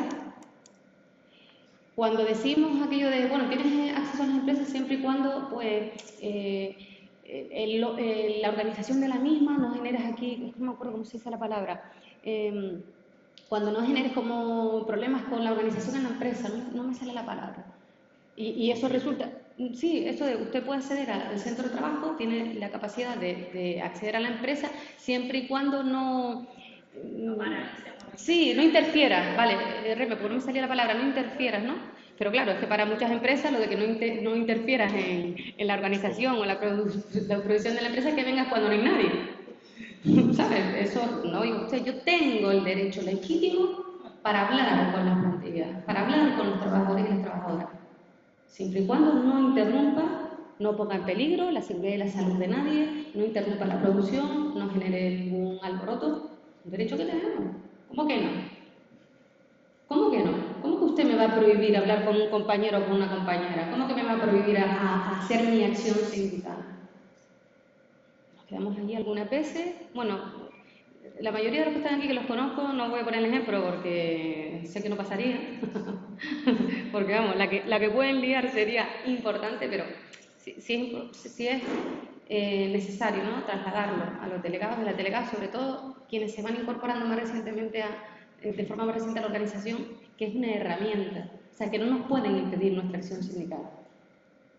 Cuando decimos aquello de, bueno, tienes acceso a las empresas siempre y cuando pues la organización de la misma no generes aquí, no me acuerdo cómo se dice la palabra, cuando no generes como problemas con la organización en la empresa, no me sale la palabra. Y eso resulta, sí, eso de usted puede acceder al centro de trabajo, tiene la capacidad de acceder a la empresa siempre y cuando no Sí, no interfieras, vale, Reme, porque no me salía la palabra, no interfieras, ¿no? Pero claro, es que para muchas empresas lo de que no interfieras en la organización o la producción de la empresa es que vengas cuando no hay nadie. ¿Sabes? Eso, no, oiga usted, yo tengo el derecho legítimo para hablar con las plantillas, para hablar con los trabajadores y las trabajadoras, siempre y cuando no interrumpa, no ponga en peligro la seguridad y la salud de nadie, no interrumpa la producción, no genere ningún alboroto. Un derecho que tenemos. ¿Cómo que no? ¿Cómo que no? ¿Cómo que usted me va a prohibir hablar con un compañero o con una compañera? ¿Cómo que me va a prohibir a hacer mi acción sindical? Nos quedamos allí algunas veces. Bueno, la mayoría de los que están aquí, que los conozco, no voy a poner el ejemplo porque sé que no pasaría. Porque vamos, la que pueden liar sería importante, pero si es necesario, ¿no?, trasladarlo a los delegados y las delegadas, sobre todo quienes se van incorporando más recientemente de forma más reciente a la organización, que es una herramienta, o sea, que no nos pueden impedir nuestra acción sindical.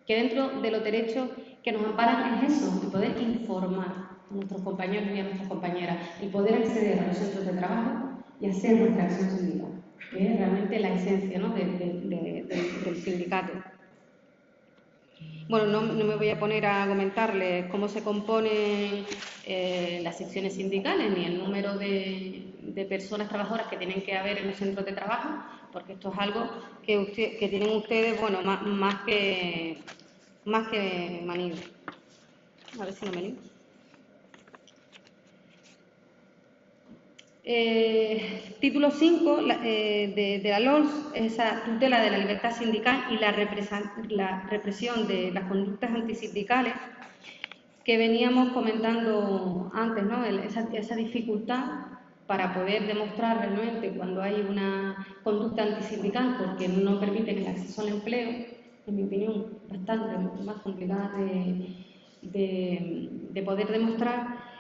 Que dentro de los derechos que nos amparan es eso, el poder informar a nuestros compañeros y a nuestras compañeras, el poder acceder a los centros de trabajo y hacer nuestra acción sindical, que es realmente la esencia, ¿no?, del sindicato. Bueno, no me voy a poner a comentarles cómo se componen las secciones sindicales ni el número de personas trabajadoras que tienen que haber en los centros de trabajo, porque esto es algo que tienen ustedes, bueno, más que manido. A ver si no me lío. Título 5 de la LOLS, esa tutela de la libertad sindical y la represión de las conductas antisindicales que veníamos comentando antes, ¿no? Esa dificultad para poder demostrar realmente cuando hay una conducta antisindical porque no permiten el acceso al empleo, en mi opinión, bastante más complicada de poder demostrar,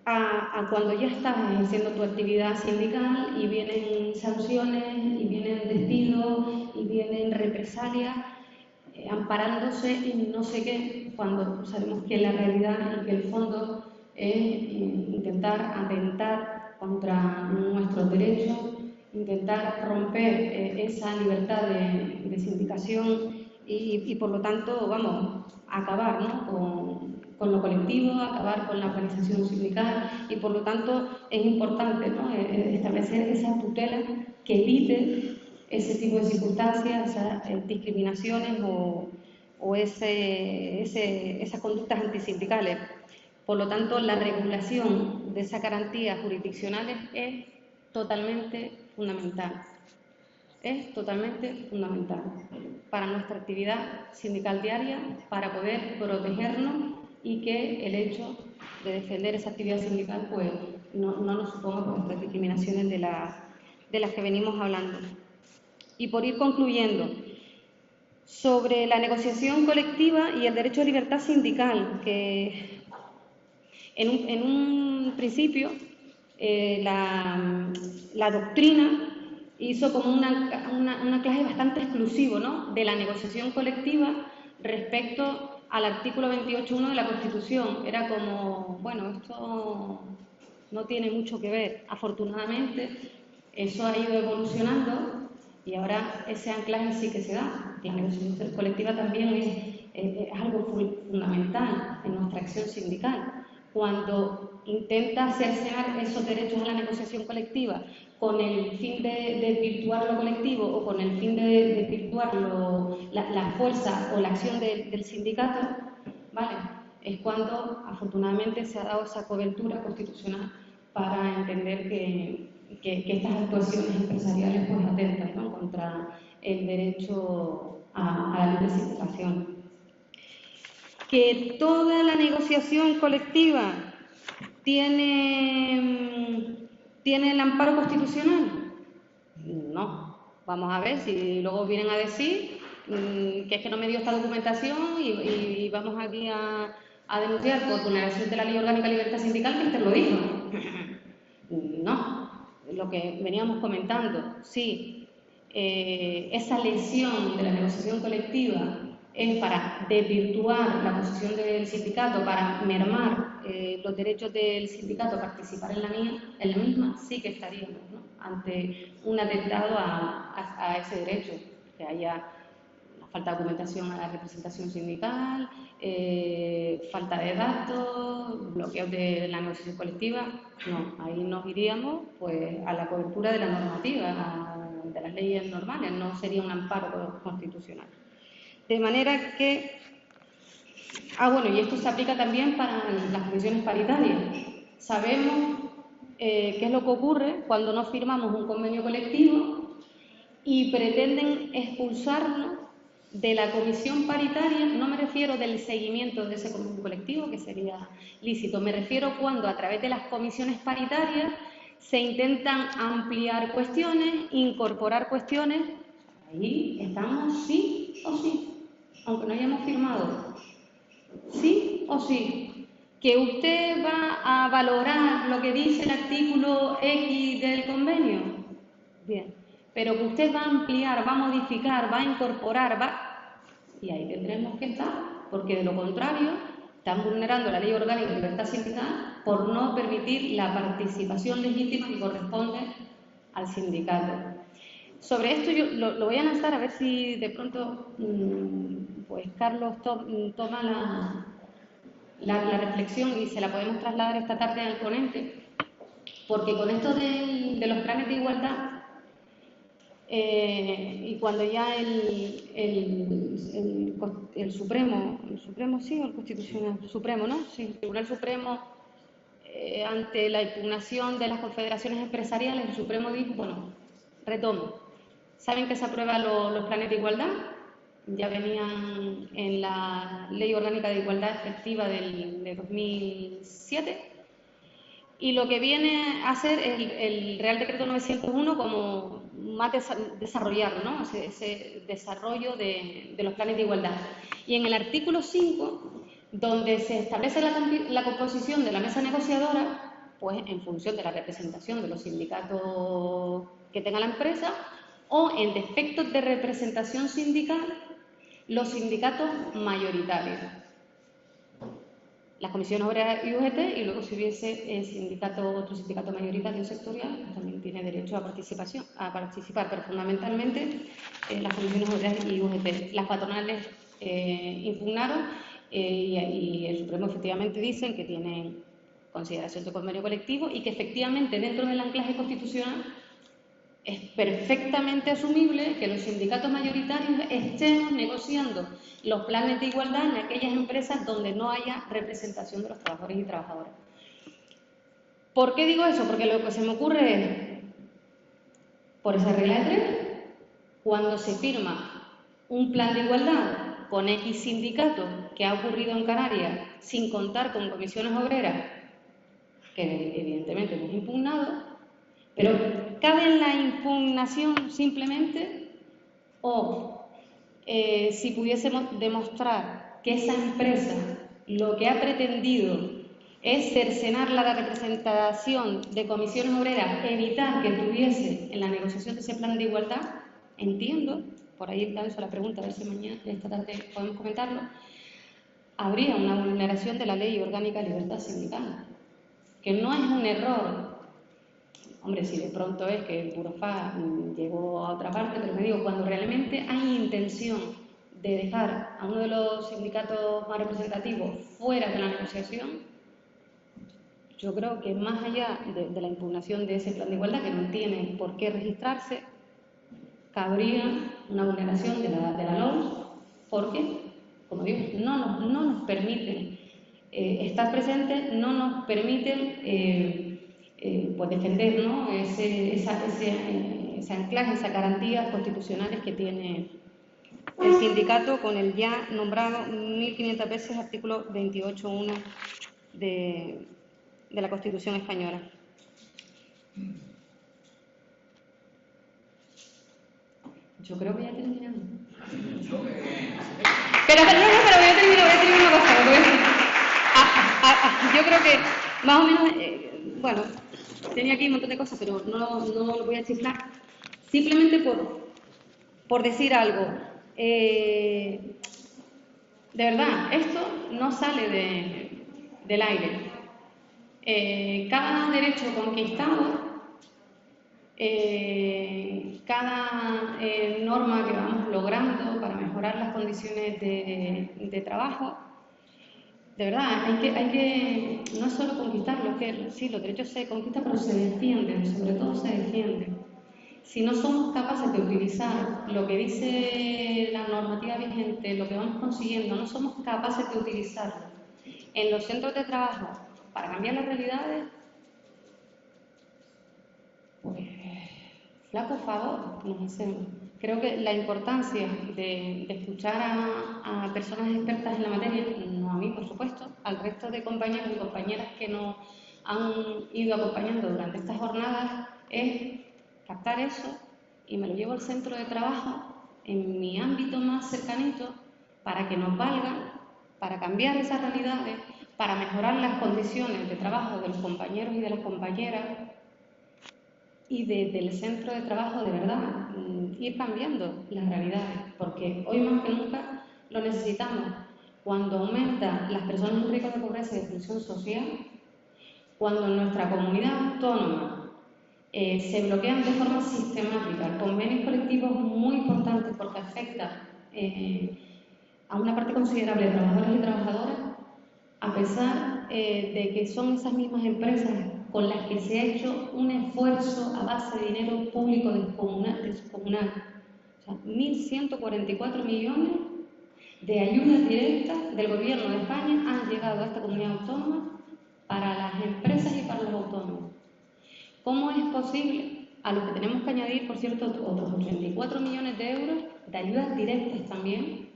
a cuando ya estás ejerciendo tu actividad sindical y vienen sanciones, y vienen despidos, y vienen represalias, amparándose en no sé qué, cuando sabemos que la realidad y que el fondo es intentar atentar contra nuestros derechos, intentar romper esa libertad de sindicación y por lo tanto, vamos, acabar, ¿no?, con lo colectivo, acabar con la organización sindical y por lo tanto es importante, ¿no?, establecer esa tutela que evite ese tipo de circunstancias, esas discriminaciones o esas conductas antisindicales. Por lo tanto, la regulación de esas garantías jurisdiccionales es totalmente fundamental. Es totalmente fundamental para nuestra actividad sindical diaria, para poder protegernos y que el hecho de defender esa actividad sindical pues, no nos suponga pues, estas discriminaciones de las que venimos hablando. Y por ir concluyendo, sobre la negociación colectiva y el derecho a libertad sindical, que en un principio la doctrina hizo como una clase bastante exclusivo, ¿no?, de la negociación colectiva respecto al artículo 28.1 de la Constitución. Era como, bueno, esto no tiene mucho que ver. Afortunadamente, eso ha ido evolucionando y ahora ese anclaje sí que se da. La negociación colectiva también es algo fundamental en nuestra acción sindical. Cuando intenta cercenar esos derechos a la negociación colectiva con el fin de desvirtuar lo colectivo o con el fin de desvirtuar la fuerza o la acción del sindicato, ¿vale?, es cuando afortunadamente se ha dado esa cobertura constitucional para entender que estas actuaciones empresariales pues atentan, ¿no?, contra el derecho a la libre circulación. Que toda la negociación colectiva tiene el amparo constitucional. No. Vamos a ver si luego vienen a decir que es que no me dio esta documentación y vamos aquí a denunciar por vulneración de la Ley Orgánica de Libertad Sindical que usted lo dijo. No. Lo que veníamos comentando, sí, esa lesión de la negociación colectiva es para desvirtuar la posición del sindicato, para mermar los derechos del sindicato a participar en la misma, sí que estaríamos, ¿no?, ante un atentado a ese derecho, que haya una falta de documentación a la representación sindical, falta de datos, bloqueos de la negociación colectiva. No, ahí nos iríamos pues a la cobertura de la normativa, de las leyes normales, no sería un amparo constitucional. De manera que, bueno, y esto se aplica también para las comisiones paritarias. Sabemos qué es lo que ocurre cuando no firmamos un convenio colectivo y pretenden expulsarnos de la comisión paritaria. No me refiero del seguimiento de ese convenio colectivo, que sería lícito, me refiero cuando a través de las comisiones paritarias se intentan ampliar cuestiones, incorporar cuestiones. Ahí estamos sí o sí, aunque no hayamos firmado. Sí o sí. ¿Que usted va a valorar lo que dice el artículo X del convenio? Bien. Pero que usted va a ampliar, va a modificar, va a incorporar, y ahí tendremos que estar, porque de lo contrario están vulnerando la Ley Orgánica de Libertad Sindical por no permitir la participación legítima que corresponde al sindicato. Sobre esto yo lo voy a lanzar a ver si de pronto pues Carlos toma la reflexión y se la podemos trasladar esta tarde al ponente, porque con esto de los planes de igualdad, y cuando ya el Supremo, sí, o el Constitucional, Supremo, ¿no? Sí, el Tribunal Supremo, ante la impugnación de las confederaciones empresariales, el Supremo dijo, bueno, retomo. ¿Saben que se aprueban los planes de igualdad? Ya venían en la Ley Orgánica de Igualdad Efectiva de 2007. Y lo que viene a hacer el Real Decreto 901 como más desarrollarlo, ¿no? Ese desarrollo de los planes de igualdad. Y en el artículo 5, donde se establece la composición de la mesa negociadora, pues en función de la representación de los sindicatos que tenga la empresa, o en defectos de representación sindical, los sindicatos mayoritarios. Las comisiones obreras y UGT, y luego si hubiese otro sindicato mayoritario sectorial, pues también tiene derecho a participar, pero fundamentalmente las comisiones obreras y UGT. Las patronales impugnaron y el Supremo efectivamente dicen que tienen consideración de convenio colectivo y que efectivamente dentro del anclaje constitucional es perfectamente asumible que los sindicatos mayoritarios estemos negociando los planes de igualdad en aquellas empresas donde no haya representación de los trabajadores y trabajadoras. ¿Por qué digo eso? Porque lo que se me ocurre es, por esa regla de 3, cuando se firma un plan de igualdad con X sindicatos, que ha ocurrido en Canarias, sin contar con comisiones obreras, que evidentemente hemos impugnado, pero ¿cabe la impugnación simplemente? O si pudiésemos demostrar que esa empresa lo que ha pretendido es cercenar la representación de comisiones obreras, evitar que tuviese en la negociación de ese plan de igualdad, entiendo, por ahí lanzo la pregunta, a ver si esta tarde podemos comentarlo, habría una vulneración de la Ley Orgánica de Libertad Sindical, que no es un error. Hombre, si de pronto es que el Burofax llegó a otra parte, pero me digo, cuando realmente hay intención de dejar a uno de los sindicatos más representativos fuera de la negociación, yo creo que más allá de la impugnación de ese plan de igualdad, que no tiene por qué registrarse, cabría una vulneración de la LOMS, porque, como digo, no nos permiten estar presentes, no nos permiten pues defender, ¿no?, ese anclaje, esas garantías constitucionales que tiene el sindicato con el ya nombrado 1500 veces artículo 28.1 de la Constitución española. Yo creo que ya terminamos. Pero voy a terminar una cosa. Yo creo que más o menos, bueno, tenía aquí un montón de cosas, pero no lo voy a chiflar. Simplemente por decir algo. De verdad, esto no sale del aire. Cada derecho conquistado, cada norma que vamos logrando para mejorar las condiciones de trabajo, de verdad, hay que no es solo conquistarlo, que sí, los derechos se conquistan, pero se defienden, sobre todo se defienden. Si no somos capaces de utilizar lo que dice la normativa vigente, lo que vamos consiguiendo, no somos capaces de utilizarlo en los centros de trabajo para cambiar las realidades, pues flaco favor nos hacemos. Creo que la importancia de escuchar a personas expertas en la materia, no a mí por supuesto, al resto de compañeros y compañeras que nos han ido acompañando durante estas jornadas, es captar eso y me lo llevo al centro de trabajo, en mi ámbito más cercanito, para que nos valgan, para cambiar esas realidades, para mejorar las condiciones de trabajo de los compañeros y de las compañeras, y desde el centro de trabajo, de verdad, ir cambiando las realidades, porque hoy más que nunca lo necesitamos. Cuando aumentan las personas en riesgo de pobreza y de exclusión social, cuando en nuestra comunidad autónoma se bloquean de forma sistemática convenios colectivos muy importantes porque afectan a una parte considerable de trabajadores y trabajadoras, a pesar de que son esas mismas empresas con las que se ha hecho un esfuerzo a base de dinero público descomunal. O sea, 1.144 millones de ayudas directas del Gobierno de España han llegado a esta comunidad autónoma para las empresas y para los autónomos. ¿Cómo es posible, a lo que tenemos que añadir, por cierto, otros 84 millones de euros de ayudas directas también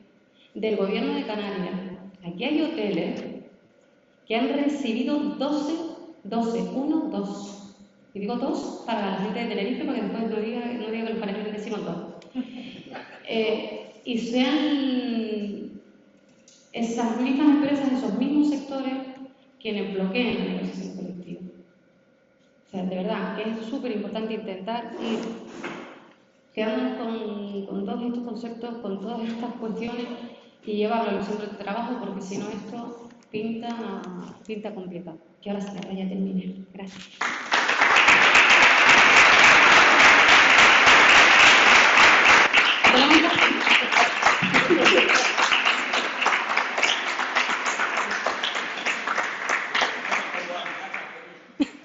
del Gobierno de Canarias? Aquí hay hoteles que han recibido 12, y digo 2 para la gente de Tenerife, para que después no diga que los canarios decimos 2. Y sean esas mismas empresas, esos mismos sectores, quienes bloqueen la negociación colectiva. O sea, de verdad, que es súper importante intentar ir quedándonos con todos estos conceptos, con todas estas cuestiones y llevarlo a los centros de trabajo, porque si no esto pinta complicado. Que ahora sí, ahora ya terminé. Gracias.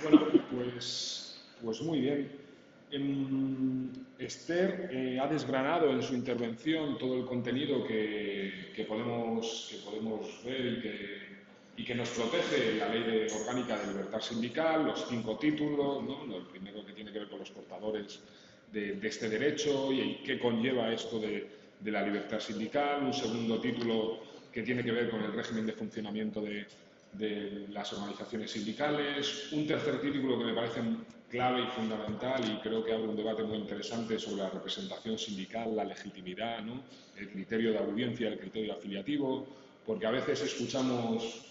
Bueno, pues muy bien. Esther ha desgranado en su intervención todo el contenido que podemos ver y que nos protege la Ley Orgánica de Libertad Sindical, los 5 títulos, ¿no? El primero que tiene que ver con los portadores de este derecho y qué conlleva esto de la libertad sindical, un segundo título que tiene que ver con el régimen de funcionamiento de las organizaciones sindicales, un tercer título que me parece clave y fundamental y creo que abre un debate muy interesante sobre la representación sindical, la legitimidad, ¿no? El criterio de audiencia, el criterio afiliativo, porque a veces escuchamos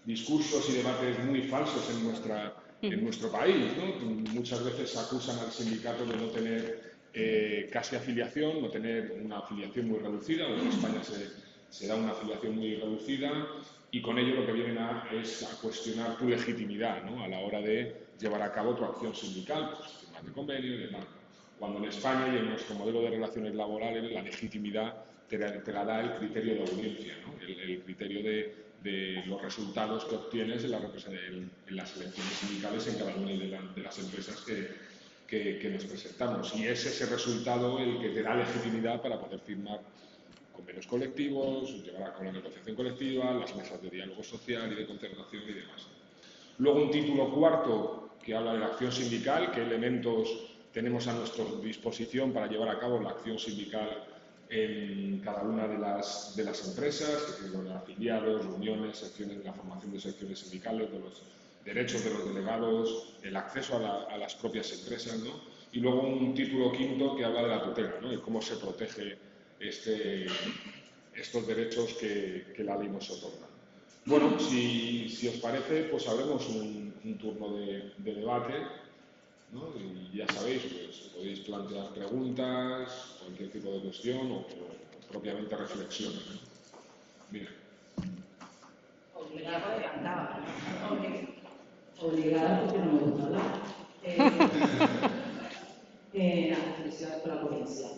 discursos y debates muy falsos en nuestro país, ¿no? Muchas veces acusan al sindicato de no tener casi afiliación, no tener una afiliación muy reducida, en España se da una afiliación muy reducida y con ello lo que vienen es a cuestionar tu legitimidad, ¿no? A la hora de llevar a cabo tu acción sindical, pues firmas de convenio y demás. Cuando en España y en nuestro modelo de relaciones laborales la legitimidad te la da el criterio de audiencia, ¿no? El criterio de los resultados que obtienes en las elecciones sindicales en cada una de las empresas que nos presentamos. Y es ese resultado el que te da legitimidad para poder firmar convenios colectivos, llevar a cabo la negociación colectiva, las mesas de diálogo social y de concertación y demás. Luego un título cuarto que habla de la acción sindical, qué elementos tenemos a nuestra disposición para llevar a cabo la acción sindical en cada una de las empresas, que son afiliados, reuniones, secciones de la formación de secciones sindicales, de los derechos de los delegados, el acceso a las propias empresas, ¿no? Y luego un título quinto que habla de la tutela, ¿no? De cómo se protege estos derechos que la ley nos otorga. Bueno, si os parece, pues haremos un turno de debate, ¿no? Y ya sabéis, pues podéis plantear preguntas, cualquier tipo de cuestión o propiamente reflexiones, ¿no? Mira. Obligada porque no me gusta hablar. Felicidades por la ponencia.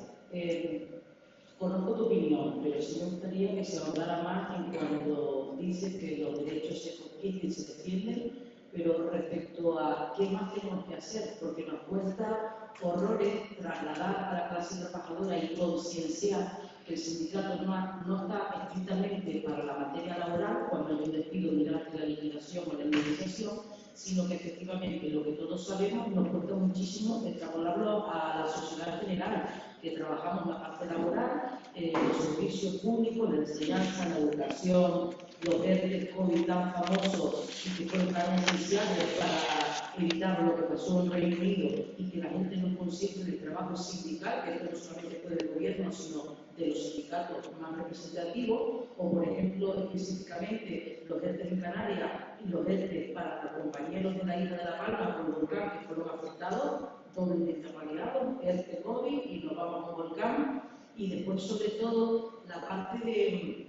Conozco tu opinión, pero sí me gustaría que se ahondara más en cuando dices que los derechos se conquistan y se defienden, pero respecto a qué más tenemos que hacer, porque nos cuesta horrores trasladar a la clase trabajadora y concienciar que el sindicato no está estrictamente para la materia laboral, cuando hay un despido durante la liquidación o la indemnización, sino que efectivamente lo que todos sabemos nos cuesta muchísimo extrapolarlo a la sociedad en general, que trabajamos en la parte laboral, los servicios públicos, la enseñanza, la educación, los ERTE COVID tan famosos y que fueron tan esenciales para evitar lo que pasó en Reino Unido y que la gente no consciente del trabajo sindical, que esto no solamente fue del gobierno, sino de los sindicatos más representativos, o por ejemplo específicamente los ERTE en Canarias y los ERTE para los compañeros de la isla de La Palma con el volcán que fueron afectados, doblemente avaliados, ERTE COVID y nos vamos a un volcán, y después sobre todo la parte de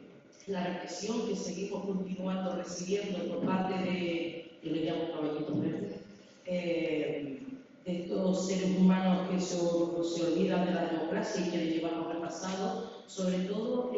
la represión que seguimos continuando recibiendo por parte de, yo le llamo caballitos verdes, de estos seres humanos que se olvidan de la democracia y quieren llevarnos al pasado, sobre todo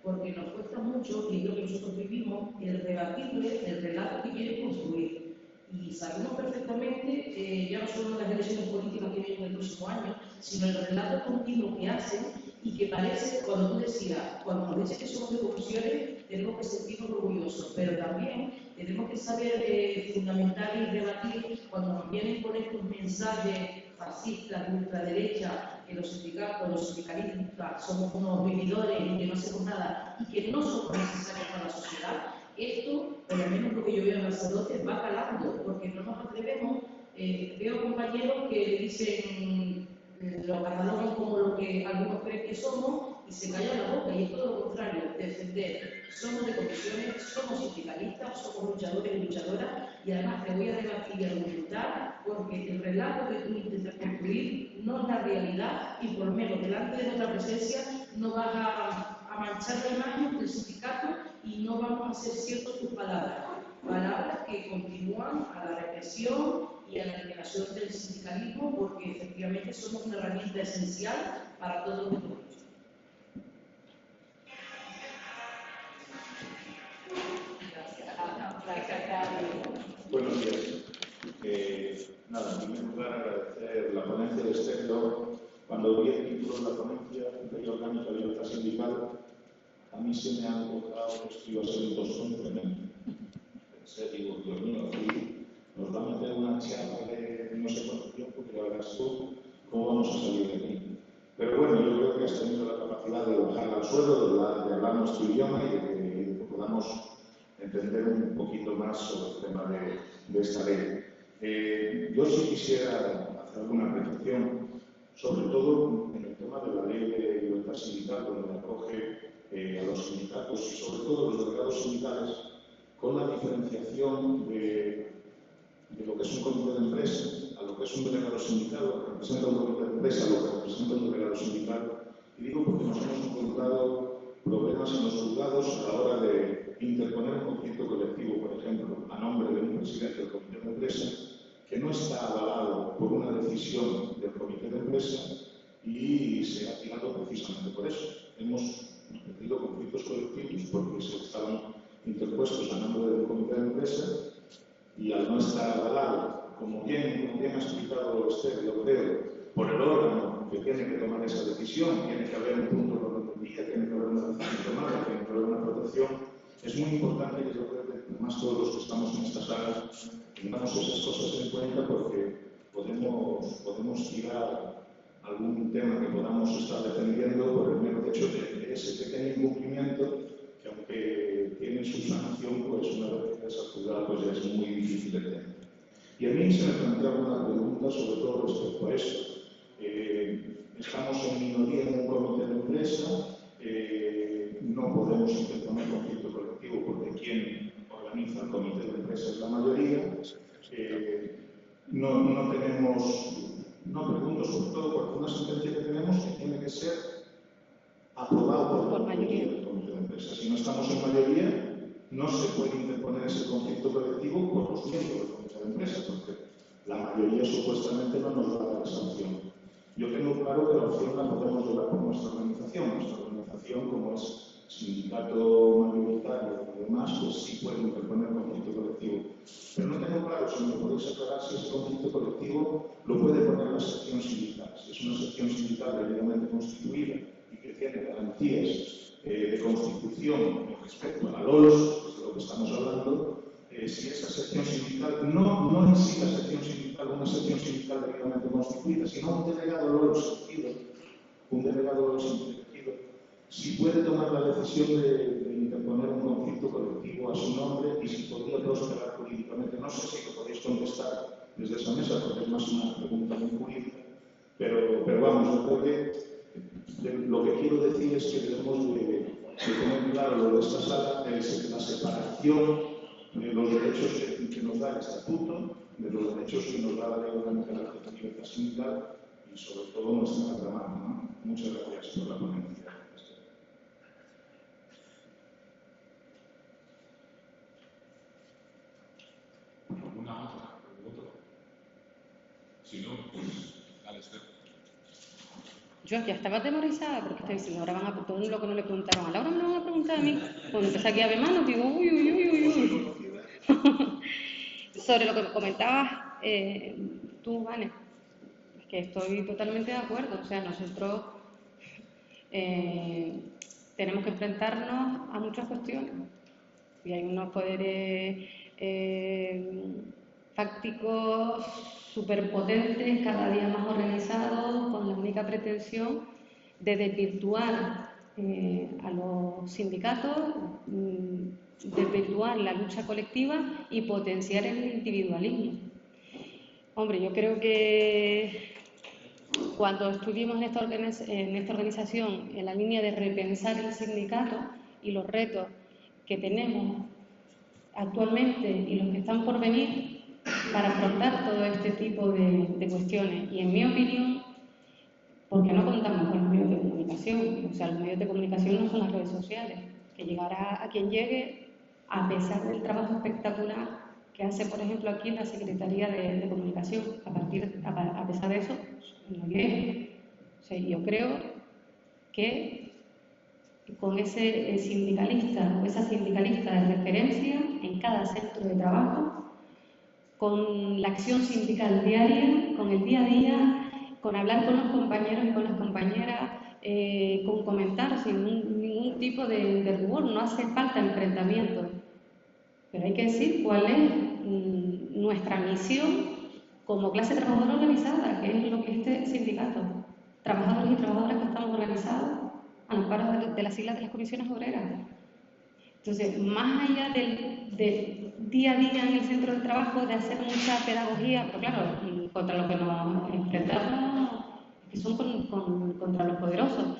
porque nos cuesta mucho, y creo que nosotros vivimos, el rebatirle el relato que quieren construir. Y sabemos perfectamente, ya no solo en las elecciones políticas que vienen el próximo año, sino el relato continuo que hacen y que parece, cuando tú decías, cuando nos dices que somos de comisiones, tenemos que sentirnos orgullosos, pero también tenemos que saber fundamentar y rebatir cuando nos vienen con estos mensajes fascistas de ultraderecha, que los sindicatos, los sindicalistas somos unos vividores y que no hacemos nada y que no somos necesarios para la sociedad. Esto, por lo menos lo que yo veo en Lanzarote, va calando, porque no nos atrevemos. Veo compañeros que dicen, lo catalogan como lo que algunos creen que somos y se callan la boca, y es todo lo contrario, defender. Somos de comisiones, somos sindicalistas, somos luchadores y luchadoras, y además te voy a debatir y argumentar porque el relato que tú intentas construir no es la realidad, y por lo menos delante de nuestra presencia no vas a manchar la imagen del sindicato y no vamos a hacer ciertas tus palabras. Palabras que continúan a la represión y a la eliminación del sindicalismo, porque efectivamente somos una herramienta esencial para todos los pueblos. Buenos días. Nada, en primer lugar agradecer la ponencia de Esther. Cuando vi el título de la ponencia, Ley Orgánica de Libertad Sindical, a mí se me ha antojado que esto iba a ser un tostón tremendo. Pensé, digo, Dios mío, aquí nos va a meter una charla de no sé cuánto tiempo, que ya verás tú cómo vamos a salir de aquí. Pero bueno, yo creo que has tenido la capacidad de bajar al suelo, de hablar nuestro idioma y de que podamos entender un poquito más sobre el tema de esta ley. Yo sí quisiera hacer alguna reflexión, sobre todo en el tema de la ley de libertad sindical, donde acoge a los sindicatos y sobre todo los delegados sindicales, con la diferenciación de lo que es un comité de empresa a lo que es un delegado sindical, lo que representa un comité de empresa a lo que representa un delegado sindical. Y digo porque nos hemos encontrado problemas en los juzgados a la hora de interponer un conflicto colectivo, por ejemplo, a nombre de un presidente del comité de empresa, que no está avalado por una decisión del comité de empresa y se ha tirado precisamente por eso. Hemos tenido conflictos colectivos porque se estaban interpuestos a nombre del comité de empresa y al no estar avalado, como bien ha explicado usted, yo creo, por el órgano que tiene que tomar esa decisión, tiene que haber un punto de orden del día, tiene que haber una decisión tomada, tiene que haber una protección. Es muy importante que yo creo que además todos los que estamos en esta sala tengamos esas cosas en cuenta, porque podemos tirar algún tema que podamos estar defendiendo por el mero hecho de ese pequeño incumplimiento, que aunque tiene su sanación, pues una vez que es juzgado, pues ya es muy difícil de tener. Y a mí se me plantea una pregunta sobre todo respecto a esto. Estamos en minoría en un comité de empresa, no podemos interponer conflicto colectivo porque quien organiza el comité de empresa es la mayoría. No pregunto sobre todo por una sentencia que tenemos que tiene que ser aprobado por la mayoría del comité de empresa. Si no estamos en mayoría, no se puede interponer ese conflicto colectivo por los del comité de empresa, porque la mayoría supuestamente no nos va a dar esa opción. Yo tengo claro que la opción la podemos llevar por nuestra organización. Nuestra organización, como es sindicato mayoritario y demás, pues sí puede interponer conflicto colectivo. Pero no tengo claro si me podéis aclarar si ese conflicto colectivo lo puede poner la sección sindical. Si es una sección sindical debidamente constituida y que tiene garantías de constitución respecto a la LOLS, que es de lo que estamos hablando, si esa sección sindical, no en sí la sección sindical, una sección sindical debidamente constituida, sino un delegado LOLS elegido, si puede tomar la decisión de interponer un conflicto colectivo a su nombre y si podría prosperar jurídicamente. No sé si lo podéis contestar desde esa mesa, porque es más una pregunta muy jurídica, pero vamos, yo creo que lo que quiero decir es que debemos de tener claro lo de esta sala, es la separación de los derechos que nos da el estatuto, de los derechos que nos da la ley orgánica de la libertad sindical y sobre todo nuestra tramada, ¿no? Muchas gracias por la ponencia. ¿Alguna otra pregunta? Si no, pues dale, Esther. Yo ya estaba atemorizada porque estoy diciendo, ahora van a todo lo que no le preguntaron a Laura, me lo van a preguntar a mí. Cuando empecé aquí a ver manos, digo, uy. Sobre lo que comentabas tú, Vane, es que estoy totalmente de acuerdo. O sea, nosotros tenemos que enfrentarnos a muchas cuestiones. Y hay unos poderes fácticos superpotentes, cada día más organizados, con la única pretensión de desvirtuar a los sindicatos, desvirtuar la lucha colectiva y potenciar el individualismo. Hombre, yo creo que cuando estuvimos en esta organización en la línea de repensar el sindicato y los retos que tenemos actualmente y los que están por venir para afrontar todo este tipo de cuestiones. Y en mi opinión, porque no contamos con los medios de comunicación, o sea, los medios de comunicación no son las redes sociales, que llegará a quien llegue a pesar del trabajo espectacular que hace, por ejemplo, aquí la Secretaría de Comunicación. A pesar de eso, no llega. O sea, yo creo que con ese sindicalista o esa sindicalista de referencia en cada centro de trabajo, con la acción sindical diaria, con el día a día, con hablar con los compañeros y con las compañeras, con comentar sin ningún tipo de rubor. No hace falta enfrentamiento, pero hay que decir cuál es nuestra misión como clase trabajadora organizada, que es lo que este sindicato, trabajadores y trabajadoras que estamos organizados al amparo de las siglas de las comisiones obreras. Entonces, más allá del día a día en el centro de trabajo, de hacer mucha pedagogía, pero claro, contra lo que nos enfrentamos, que son contra los poderosos.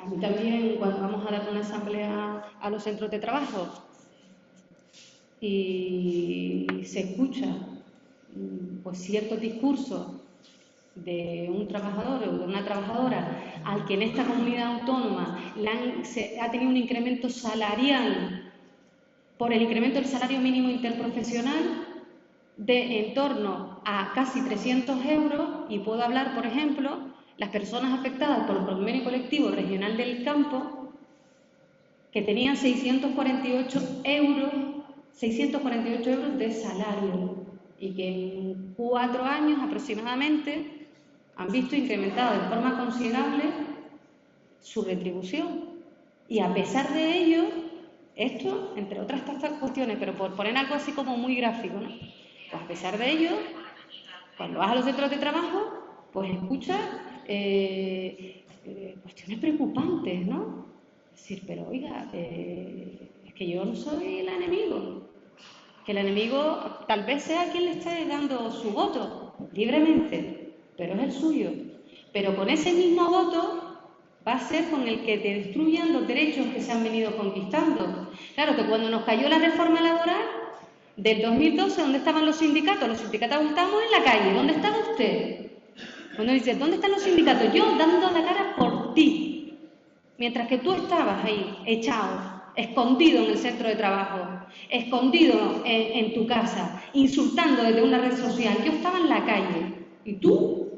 A mí también, cuando vamos a dar una asamblea a los centros de trabajo y se escucha pues ciertos discursos de un trabajador o de una trabajadora al que en esta comunidad autónoma ha tenido un incremento salarial por el incremento del salario mínimo interprofesional de en torno a casi 300 euros, y puedo hablar, por ejemplo, las personas afectadas por el convenio colectivo regional del campo, que tenían 648 euros de salario y que en 4 años aproximadamente han visto incrementada de forma considerable su retribución. Y a pesar de ello, esto, entre otras tantas cuestiones, pero por poner algo así como muy gráfico, ¿no? Pues a pesar de ello, cuando vas a los centros de trabajo, pues escuchas cuestiones preocupantes, ¿no? Es decir, pero oiga, es que yo no soy el enemigo. Que el enemigo tal vez sea quien le esté dando su voto libremente, pero es el suyo. Pero con ese mismo voto va a ser con el que te destruyan los derechos que se han venido conquistando. Claro que cuando nos cayó la reforma laboral del 2012, ¿dónde estaban los sindicatos? Los sindicatos estábamos en la calle. ¿Dónde estaba usted? Cuando dices, ¿dónde están los sindicatos? Yo dando la cara por ti. Mientras que tú estabas ahí, echado, escondido en el centro de trabajo, escondido en tu casa, insultando desde una red social. Yo estaba en la calle. ¿Y tú?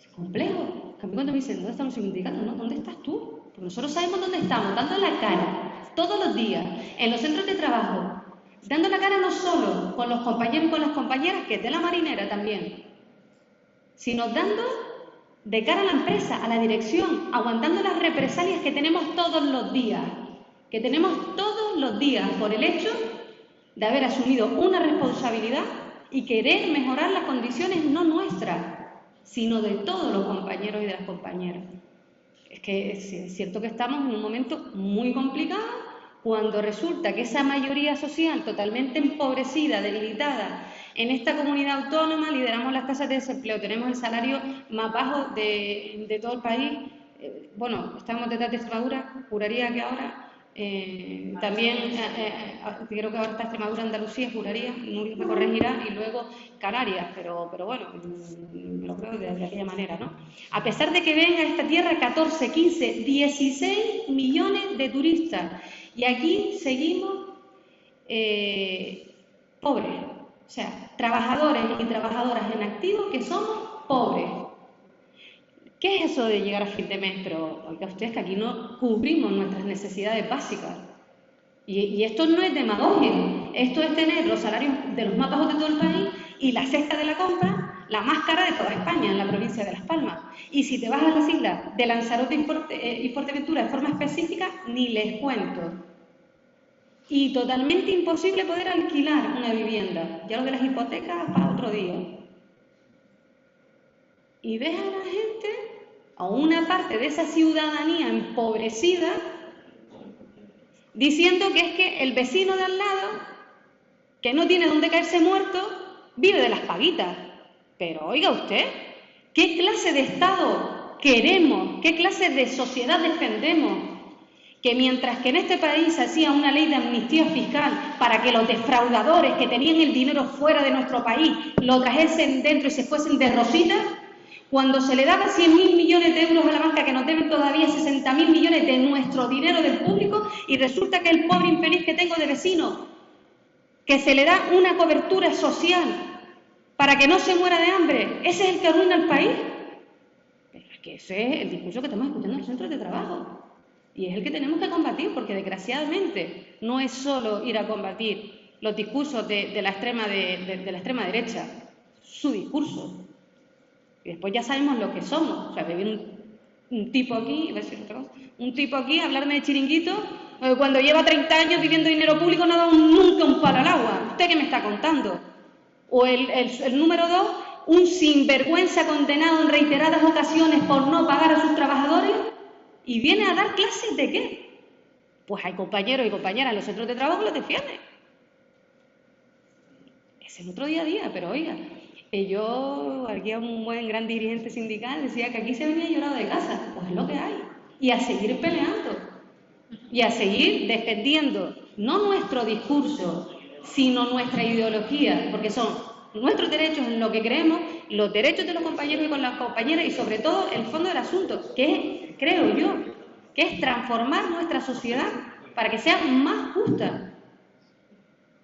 Es complejo. A mí cuando me dicen, ¿dónde están los sindicatos? No, ¿dónde estás tú? Porque nosotros sabemos dónde estamos, dando la cara, todos los días, en los centros de trabajo, dando la cara no solo con los compañeros y con las compañeras, que es de la marinera también, sino dando de cara a la empresa, a la dirección, aguantando las represalias que tenemos todos los días, por el hecho de haber asumido una responsabilidad y querer mejorar las condiciones no nuestras, sino de todos los compañeros y de las compañeras. Es que es cierto que estamos en un momento muy complicado cuando resulta que esa mayoría social totalmente empobrecida, debilitada, en esta comunidad autónoma lideramos las tasas de desempleo, tenemos el salario más bajo de todo el país. Bueno, estamos detrás de Extremadura, juraría que ahora también, creo que ahora está Extremadura, Andalucía, juraría, Nuria me corregirá, y luego Canarias, pero bueno, lo creo de aquella manera, ¿no? A pesar de que venga a esta tierra 14, 15, 16 millones de turistas, y aquí seguimos pobres, o sea, trabajadores y trabajadoras en activo que somos pobres. ¿Qué es eso de llegar a fin de mes? Pero, oiga ustedes, que aquí no cubrimos nuestras necesidades básicas. Y esto no es demagogia, esto es tener los salarios de los más bajos de todo el país y la cesta de la compra, la más cara de toda España, en la provincia de Las Palmas. Y si te vas a las islas de Lanzarote y Fuerteventura de forma específica, ni les cuento. Y totalmente imposible poder alquilar una vivienda. Ya lo de las hipotecas para otro día. Y ves a la gente, a una parte de esa ciudadanía empobrecida, diciendo que es que el vecino de al lado, que no tiene dónde caerse muerto, vive de las paguitas. Pero oiga usted, ¿qué clase de Estado queremos? ¿Qué clase de sociedad defendemos? Que mientras que en este país se hacía una ley de amnistía fiscal para que los defraudadores que tenían el dinero fuera de nuestro país lo trajesen dentro y se fuesen de rositas, cuando se le daba 100.000 millones de euros a la banca, que nos deben todavía 60.000 millones de nuestro dinero del público, y resulta que el pobre infeliz que tengo de vecino, que se le da una cobertura social para que no se muera de hambre, ¿ese es el que arruina el país? Pero es que ese es el discurso que estamos escuchando en los centros de trabajo. Y es el que tenemos que combatir, porque desgraciadamente no es solo ir a combatir los discursos de la extrema derecha, su discurso. Y después ya sabemos lo que somos. O sea, que viene un tipo aquí, iba a decir otra cosa, un tipo aquí a hablarme de chiringuito, cuando lleva 30 años viviendo dinero público no ha dado nunca un palo al agua. ¿Usted qué me está contando? O el número 2, un sinvergüenza condenado en reiteradas ocasiones por no pagar a sus trabajadores, y viene a dar clases ¿de qué? Pues hay compañeros y compañeras en los centros de trabajo que los defienden. Es el otro día a día, pero oiga, yo, aquí un buen gran dirigente sindical decía que aquí se venía llorado de casa. Pues es lo que hay. Y a seguir peleando. Y a seguir defendiendo, no nuestro discurso, sino nuestra ideología, porque son nuestros derechos en lo que creemos, los derechos de los compañeros y con las compañeras, y sobre todo el fondo del asunto, que es, creo yo, que es transformar nuestra sociedad para que sea más justa.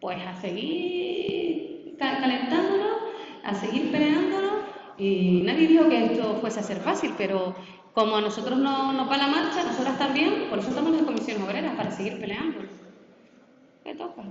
Pues a seguir calentándonos, a seguir peleándonos, y nadie dijo que esto fuese a ser fácil, pero como a nosotros no nos va la marcha, nosotras también, por eso estamos en las comisiones obreras, para seguir peleando. ¿Qué toca?